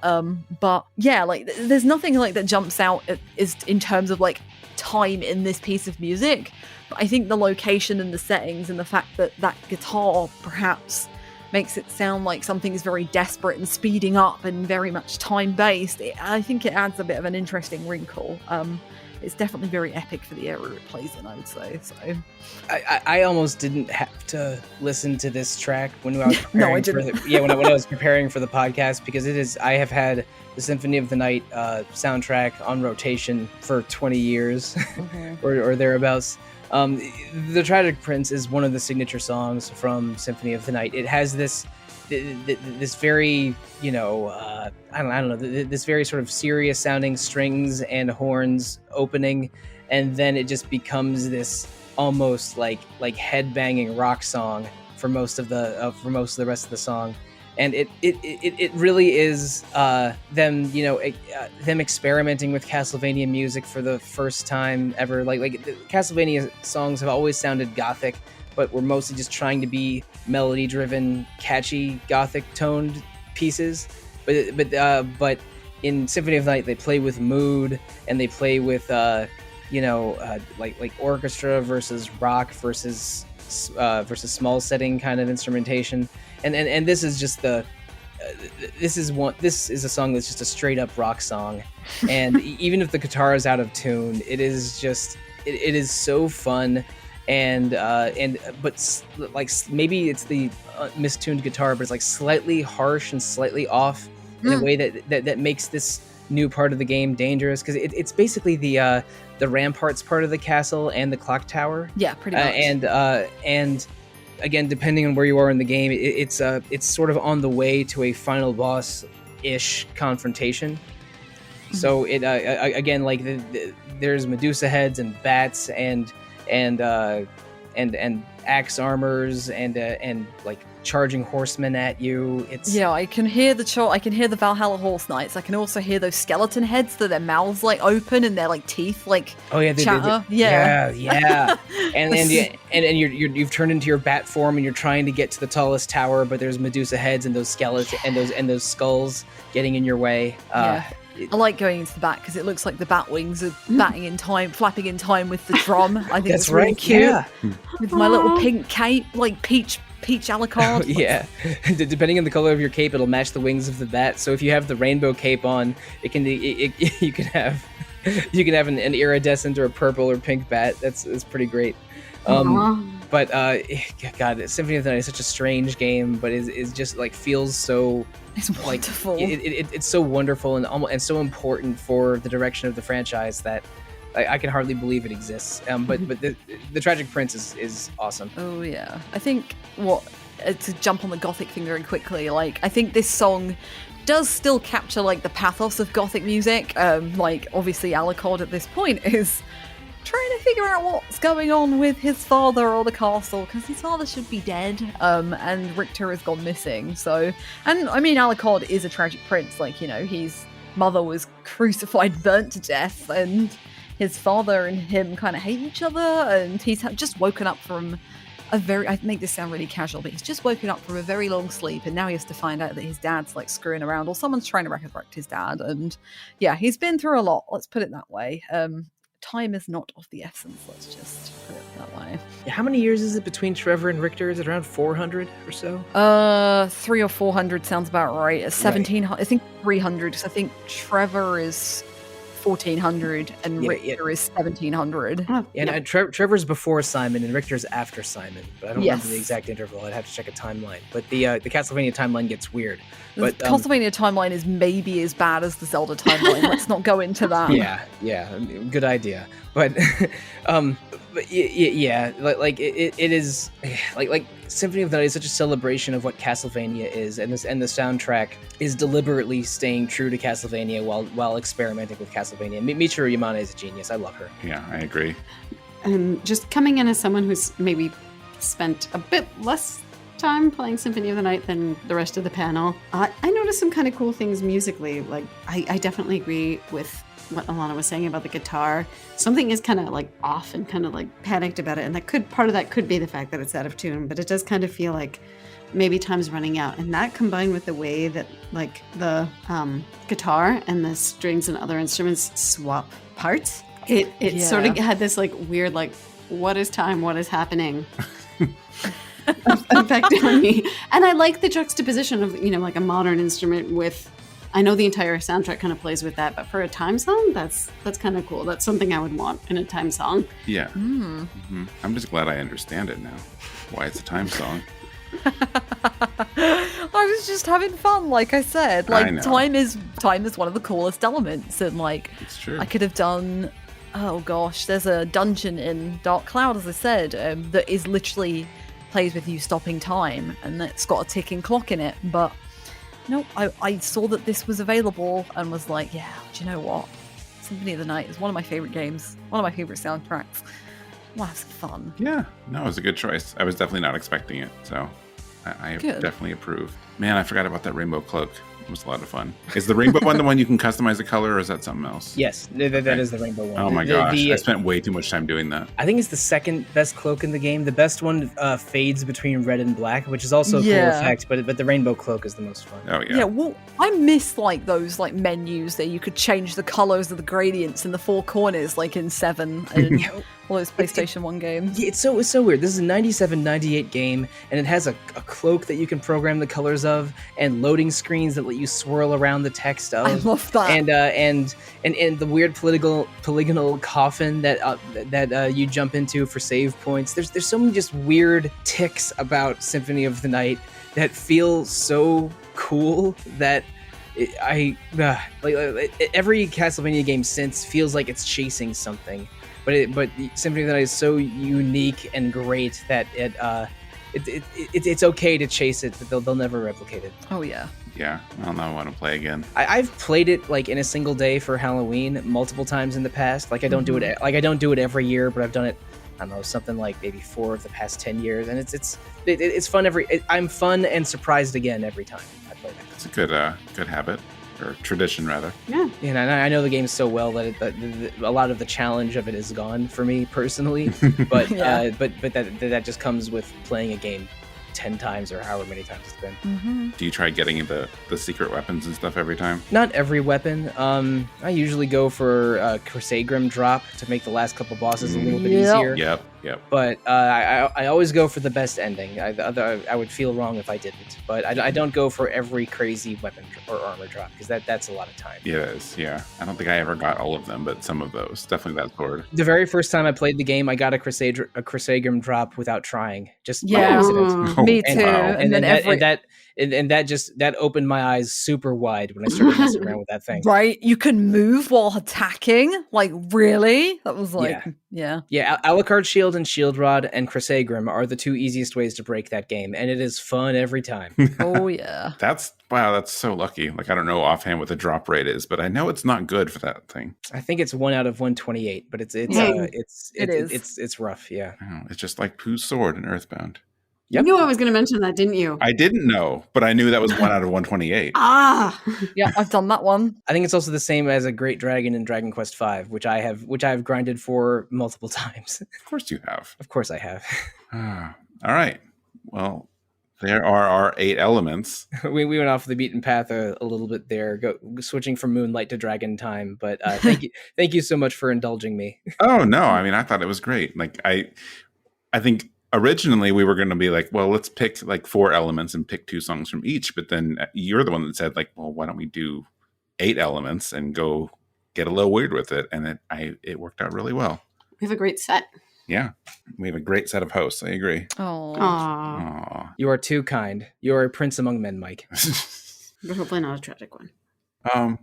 But yeah, like there's nothing like that jumps out is in terms of like time in this piece of music. But I think the location and the settings and the fact that that guitar perhaps makes it sound like something is very desperate and speeding up and very much time-based. I think it adds a bit of an interesting wrinkle. It's definitely very epic for the era it plays in, I would say. So, I almost didn't have to listen to this track when I was preparing No, I didn't. when I was preparing for the podcast, because I have had the Symphony of the Night soundtrack on rotation for 20 years or thereabouts. The Tragic Prince is one of the signature songs from Symphony of the Night. It has this very, you know, I don't know, this very sort of serious sounding strings and horns opening, and then it just becomes this almost like head banging rock song for most of the rest of the song. And it really is them, you know, them experimenting with Castlevania music for the first time ever. Like the Castlevania songs have always sounded gothic, but we're mostly just trying to be melody-driven, catchy, gothic-toned pieces. But in Symphony of the Night, they play with mood, and they play with like orchestra versus rock versus small setting kind of instrumentation. And this is just this is a song that's just a straight up rock song. And even if the guitar is out of tune, it is just it is so fun. But like maybe it's the mistuned guitar, but it's like slightly harsh and slightly off in a way that makes this new part of the game dangerous, because it's basically the ramparts part of the castle and the clock tower. Yeah, pretty much. And again, depending on where you are in the game, it's sort of on the way to a final boss-ish confrontation. So it again, like there's Medusa heads and bats and axe armors and like charging horsemen at you. I can hear the Valhalla Horse Knights. I can also hear those skeleton heads that their mouths like open and their like teeth like chatter. Yeah. and you've turned into your bat form and you're trying to get to the tallest tower, but there's Medusa heads and those skeletons and those skulls getting in your way. I like going into the bat because it looks like the bat wings are flapping in time with the drum. I think it's really cute. Yeah. With my little pink cape, like peach Alucard. Yeah. Depending on the color of your cape, it'll match the wings of the bat. So if you have the rainbow cape on, you can have an iridescent or a purple or pink bat. That's pretty great. But God, Symphony of the Night is such a strange game, but is just like feels so. It's wonderful. Like, it's so wonderful and so important for the direction of the franchise that I can hardly believe it exists. But the Tragic Prince is awesome. Oh yeah, I think to jump on the Gothic thing very quickly. Like I think this song does still capture like the pathos of Gothic music. Like obviously Alucard at this point is trying to figure out what's going on with his father or the castle, because his father should be dead, and Richter has gone missing. So, and I mean, Alucard is a tragic prince. Like, you know, his mother was crucified, burnt to death, and his father and him kind of hate each other, and he's just woken up from I make this sound really casual, but he's just woken up from a very long sleep, and now he has to find out that his dad's like screwing around, or someone's trying to resurrect his dad, and yeah, he's been through a lot, let's put it that way. Time is not of the essence, let's just put it that way. How many years is it between Trevor and Richter? Is it around 400 or so? 300 or 400 sounds about right. 1700, right. I think 300, because I think Trevor is 1400 and Richter is 1700. And Trevor's before Simon and Richter's after Simon, but I don't remember the exact interval. I'd have to check a timeline. But the Castlevania timeline gets weird. But the Castlevania timeline is maybe as bad as the Zelda timeline. Let's not go into that. Yeah, good idea. But it is like Symphony of the Night is such a celebration of what Castlevania is, and the soundtrack is deliberately staying true to Castlevania while experimenting with Castlevania. Michiru Yamane is a genius. I love her. Yeah, I agree. And just coming in as someone who's maybe spent a bit less time playing Symphony of the Night than the rest of the panel, I noticed some kind of cool things musically. Like I definitely agree with what Alana was saying about the guitar. Something is kind of like off and kind of like panicked about it. And part of that could be the fact that it's out of tune, but it does kind of feel like maybe time's running out. And that combined with the way that like the guitar and the strings and other instruments swap parts, it sort of had this like weird, like, what is time? What is happening? Effect on me. And I like the juxtaposition of, like a modern instrument with, I know the entire soundtrack kind of plays with that, but for a time song, that's kind of cool. That's something I would want in a time song. Yeah. Mm-hmm. I'm just glad I understand it now. Why it's a time song. I was just having fun, like I said. Like time is one of the coolest elements, and like it's true. I could have done. Oh gosh, there's a dungeon in Dark Cloud, as I said, that is literally plays with you stopping time, and it's got a ticking clock in it. But no, I saw that this was available and was like, yeah, do you know what? Symphony of the Night is one of my favorite games, one of my favorite soundtracks. We'll have some fun. Yeah, no, it was a good choice. I was definitely not expecting it, so I definitely approve. Man, I forgot about that rainbow cloak. It was a lot of fun. Is the rainbow one the one you can customize the color, or is that something else? Yes, that is the rainbow one. Oh my gosh, I spent way too much time doing that. I think it's the second best cloak in the game. The best one fades between red and black, which is also a cool effect, but the rainbow cloak is the most fun. Oh yeah. Yeah, well, I miss like those like menus that you could change the colors of the gradients in the four corners, like in 7 and all those PlayStation 1 games. It's so weird. This is a 97, 98 game, and it has a cloak that you can program the colors of, and loading screens that let you swirl around the text of. I love that. And the weird polygonal coffin that you jump into for save points. There's so many just weird ticks about Symphony of the Night that feel so cool that every Castlevania game since feels like it's chasing something. But Symphony of the Night is so unique and great that it's okay to chase it, but they'll never replicate it. Oh yeah. Yeah, I don't know. I want to play again. I've played it like in a single day for Halloween multiple times in the past. Like I don't do it. Like I don't do it every year, but I've done it. I don't know, something like maybe 4 of the past 10 years, and it's fun I'm fun and surprised again every time I play that. It's a good habit. Or tradition, rather. Yeah. And I know the game so well that a lot of the challenge of it is gone for me personally. But but that just comes with playing a game 10 times or however many times it's been. Mm-hmm. Do you try getting the secret weapons and stuff every time? Not every weapon. I usually go for Crusadegrim drop to make the last couple bosses a little bit easier. Yep. But I always go for the best ending. I would feel wrong if I didn't. But I don't go for every crazy weapon or armor drop, because that's a lot of time. Yeah, it is. Yeah. I don't think I ever got all of them, but some of those. Definitely that sword. The very first time I played the game, I got a Crusadegrim drop without trying. Just by accident. Me too. Wow. And that opened my eyes super wide when I started messing around with that thing. Right? You can move while attacking? Like, really? That was like, yeah. Alucard Shield and Shield Rod and Crusadegrim are the 2 easiest ways to break that game, and it is fun every time. Oh, yeah. That's so lucky. Like, I don't know offhand what the drop rate is, but I know it's not good for that thing. I think it's 1 out of 128, but it's rough, yeah. Oh, it's just like Pooh's sword in Earthbound. Yep. You knew I was going to mention that, didn't you? I didn't know, but I knew that was 1 out of 128. Yeah, I've done that one. I think it's also the same as a Great Dragon in Dragon Quest V, which I have grinded for multiple times. Of course you have. Of course I have. All right. Well, there are our 8 elements. We went off the beaten path a little bit there, switching from Moonlight to Dragon Time. But thank you so much for indulging me. Oh no, I mean I thought it was great. Like I think. Originally, we were going to be like, well, let's pick like 4 elements and pick 2 songs from each. But then you're the one that said like, well, why don't we do 8 elements and go get a little weird with it? And it worked out really well. We have a great set. Yeah, we have a great set of hosts. I agree. Aww. You are too kind. You are a prince among men, Mike. But hopefully not a tragic one.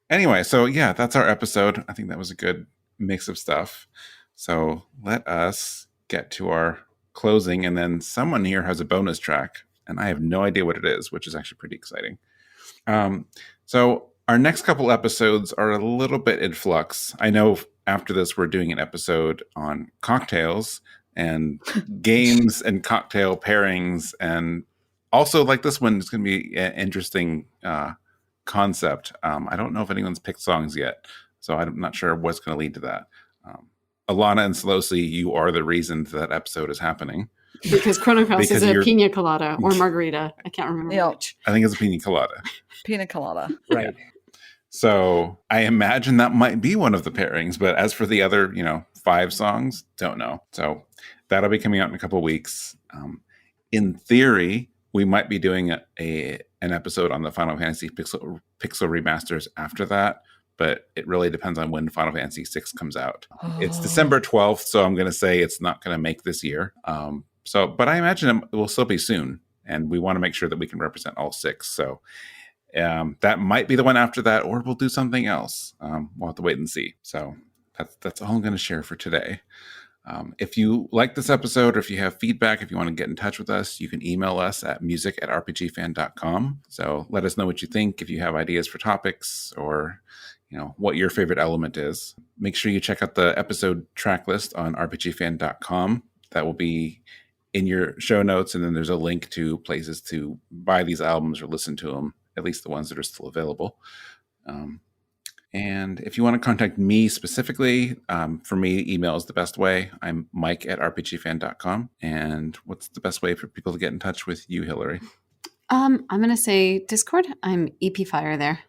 Anyway, so yeah, that's our episode. I think that was a good mix of stuff. So let us get to our closing, and then someone here has a bonus track, and I have no idea what it is, which is actually pretty exciting. So our next couple episodes are a little bit in flux. I know after this we're doing an episode on cocktails and games and cocktail pairings, and also like this one is going to be an interesting concept. I don't know if anyone's picked songs yet. So I'm not sure what's going to lead to that. Alana and Sollosi, you are the reason that episode is happening. Because Chronicles Because is a you're- pina colada or margarita. I can't remember Yeah. which. I think it's a pina colada. Pina colada. Right. So I imagine that might be one of the pairings, but as for the other, 5 songs, don't know. So that'll be coming out in a couple of weeks. In theory, we might be doing an episode on the Final Fantasy Pixel remasters after that, but it really depends on when Final Fantasy VI comes out. It's December 12th, so I'm going to say it's not going to make this year. But I imagine it will still be soon, and we want to make sure that we can represent all 6. So that might be the one after that, or we'll do something else. We'll have to wait and see. So that's all I'm going to share for today. If you like this episode, or if you have feedback, if you want to get in touch with us, you can email us at music@rpgfan.com. So let us know what you think, if you have ideas for topics, or what your favorite element is. Make sure you check out the episode track list on rpgfan.com. That will be in your show notes, and then there's a link to places to buy these albums or listen to them, at least the ones that are still available. And if you want to contact me specifically, for me, email is the best way. I'm mike@rpgfan.com. And what's the best way for people to get in touch with you, Hilary? I'm going to say Discord. I'm EP Fire there.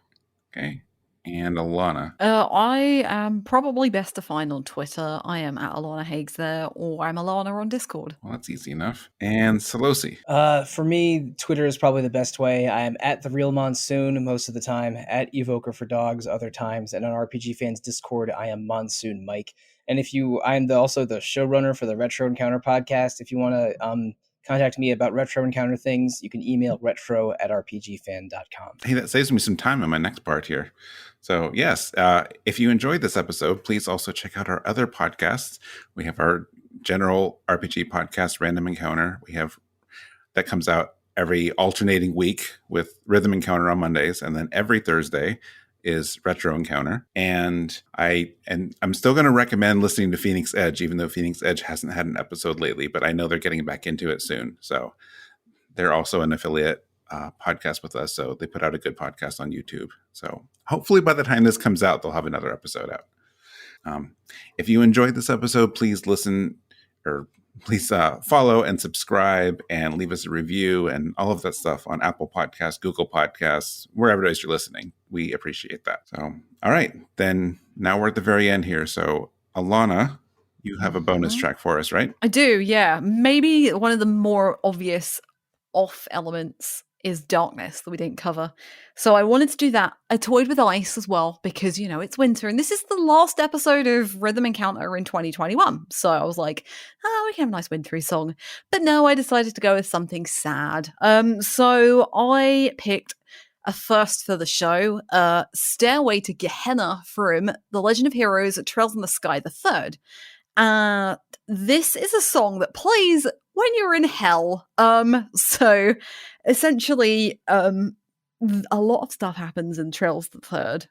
Okay. And Alana. I am probably best to find on Twitter. I am at Alana Hagues there, or I'm Alana on Discord. Well, that's easy enough. And Sollosi. For me, Twitter is probably the best way. I am at The Real Monsoon most of the time, at Evoker for Dogs other times, and on RPG Fans Discord, I am Monsoon Mike. And I'm also the showrunner for the Retro Encounter podcast. If you want to contact me about Retro Encounter things, you can email retro@rpgfan.com. Hey, that saves me some time on my next part here. So yes, if you enjoyed this episode, please also check out our other podcasts. We have our general RPG podcast, Random Encounter. We have that comes out every alternating week with Rhythm Encounter on Mondays, and then every Thursday is Retro Encounter. And I'm still going to recommend listening to Phoenix Edge, even though Phoenix Edge hasn't had an episode lately, but I know they're getting back into it soon. So they're also an affiliate podcast with us. So they put out a good podcast on YouTube. So hopefully by the time this comes out, they'll have another episode out. If you enjoyed this episode, please follow and subscribe and leave us a review and all of that stuff on Apple Podcasts, Google Podcasts, wherever it is you're listening. We appreciate that. So, all right, then now we're at the very end here. So, Alana, you have a bonus track for us, right? I do, yeah. Maybe one of the more obvious off elements is darkness that we didn't cover. So I wanted to do that. I toyed with ice as well because, it's winter and this is the last episode of Rhythm Encounter in 2021. So I was like, we can have a nice wintry song. But no, I decided to go with something sad. So I picked a first for the show, Stairway to Gehenna from The Legend of Heroes Trails in the Sky the Third. This is a song that plays when you're in hell. So essentially, a lot of stuff happens in Trails the Third.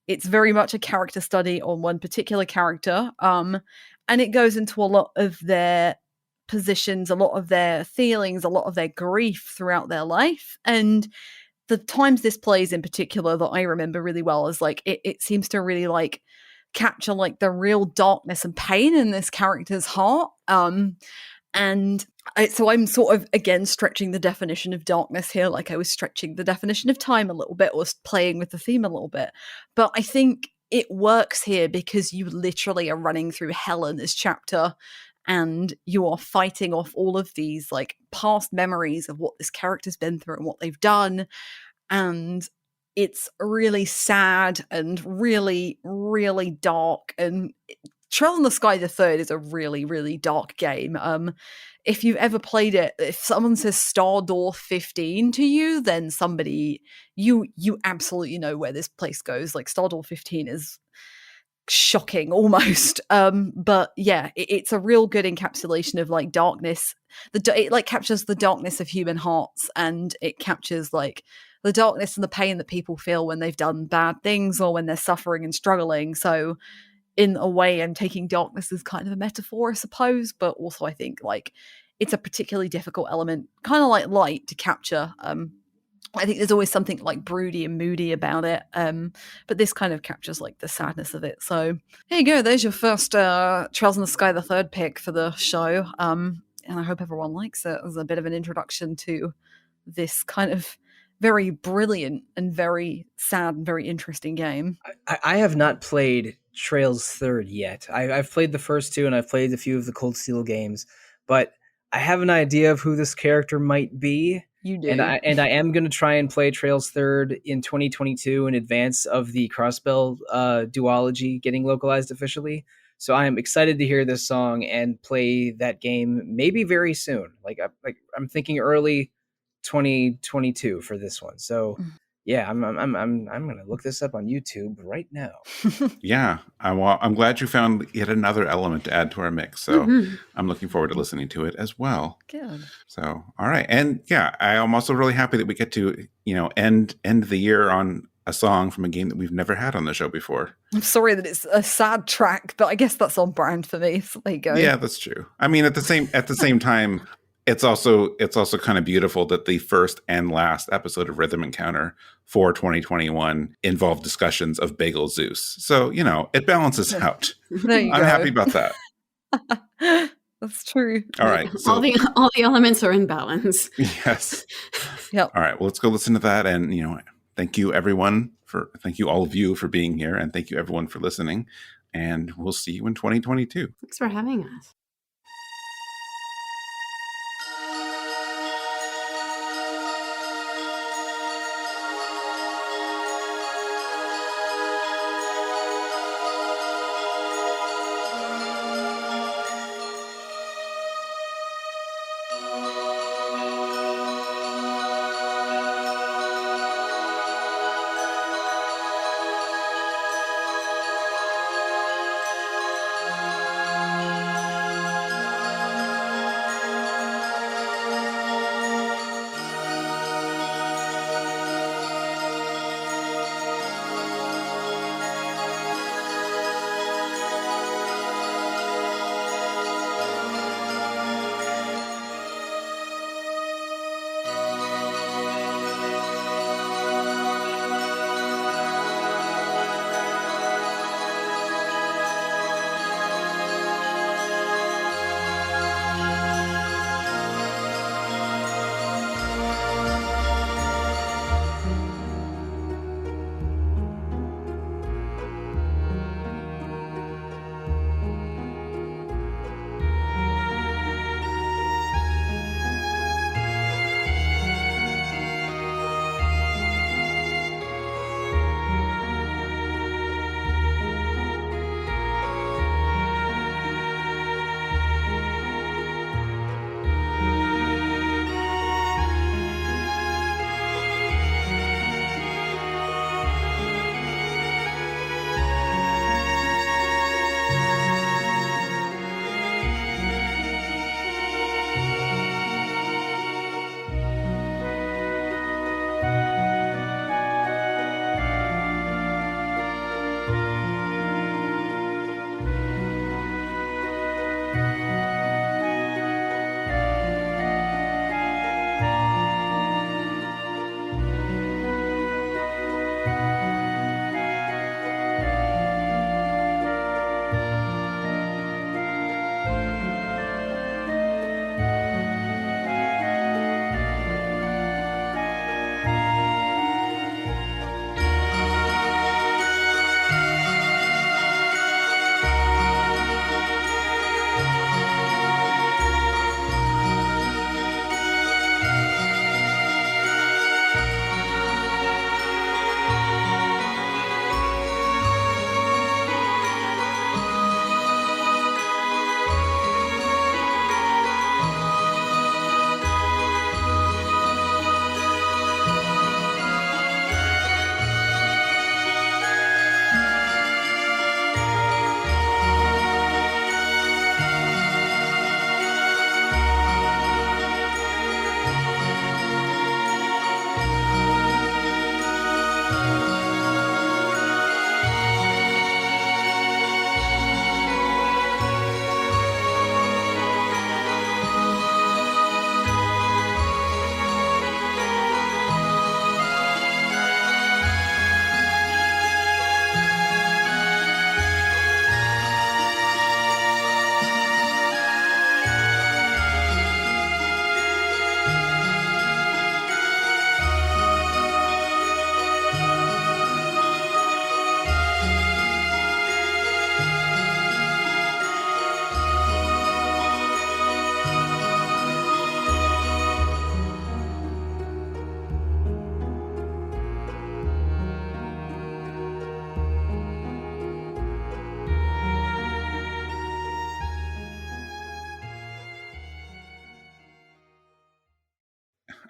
It's very much a character study on one particular character. And it goes into a lot of their positions, a lot of their feelings, a lot of their grief throughout their life. And the times this plays in particular that I remember really well is like, it seems to really capture the real darkness and pain in this character's heart. So I'm sort of, again, stretching the definition of darkness here, like I was stretching the definition of time a little bit, or playing with the theme a little bit. But I think it works here because you literally are running through hell in this chapter, and you are fighting off all of these past memories of what this character's been through and what they've done. And it's really sad and really, really dark. And Trail in the Sky the Third is a really, really dark game. If you've ever played it, if someone says Star Door 15 to you, then you absolutely know where this place goes. Star Door 15 is shocking almost. But yeah, it's a real good encapsulation of darkness. It captures the darkness of human hearts, and it captures the darkness and the pain that people feel when they've done bad things or when they're suffering and struggling. So in a way, I'm taking darkness as kind of a metaphor, I suppose, but also I think it's a particularly difficult element, kind of like light, to capture. I think there's always something like broody and moody about it, but this kind of captures like the sadness of it. So here you go. There's your first Trails in the Sky, the third pick for the show, and I hope everyone likes it as a bit of an introduction to this kind of very brilliant and very sad and very interesting game. I have not played Trails Third yet. I've played the first two, and I've played a few of the Cold Steel games, but I have an idea of who this character might be. You do. And I am going to try and play Trails Third in 2022 in advance of the Crossbell duology getting localized officially. So I am excited to hear this song and play that game maybe very soon. I'm thinking early 2022 for this one. So yeah, I'm going to look this up on YouTube right now. Yeah, I'm glad you found yet another element to add to our mix. So I'm looking forward to listening to it as well. Good. So, all right. And yeah, I'm also really happy that we get to, end the year on a song from a game that we've never had on the show before. I'm sorry that it's a sad track, but I guess that's on brand for me. So there you go. Yeah, that's true. I mean, at the same time, it's also kind of beautiful that the first and last episode of Rhythm Encounter for 2021 involved discussions of Bagel Zeus. So, it balances out. There you I'm go. happy about that. That's true. All right. So, all the elements are in balance. Yes. Yep. All right. Well, let's go listen to that. And, thank you all of you for being here. And thank you everyone for listening. And we'll see you in 2022. Thanks for having us.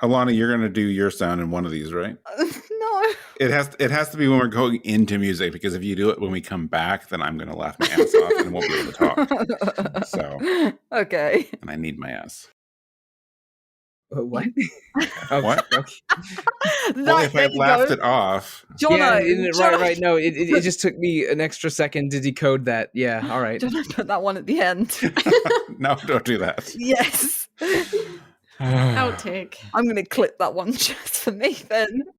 Alana, you're gonna do your sound in one of these, right? No. It has to be when we're going into music, because if you do it when we come back, then I'm gonna laugh my ass off and won't be able to talk. So okay. and I need my ass. What? What? Okay. Well, if I laughed it off. Jono, Right. No, it just took me an extra second to decode that. Yeah, all right. Jono, put that one at the end. No, don't do that. Yes. Outtake. I'm going to clip that one just for me then.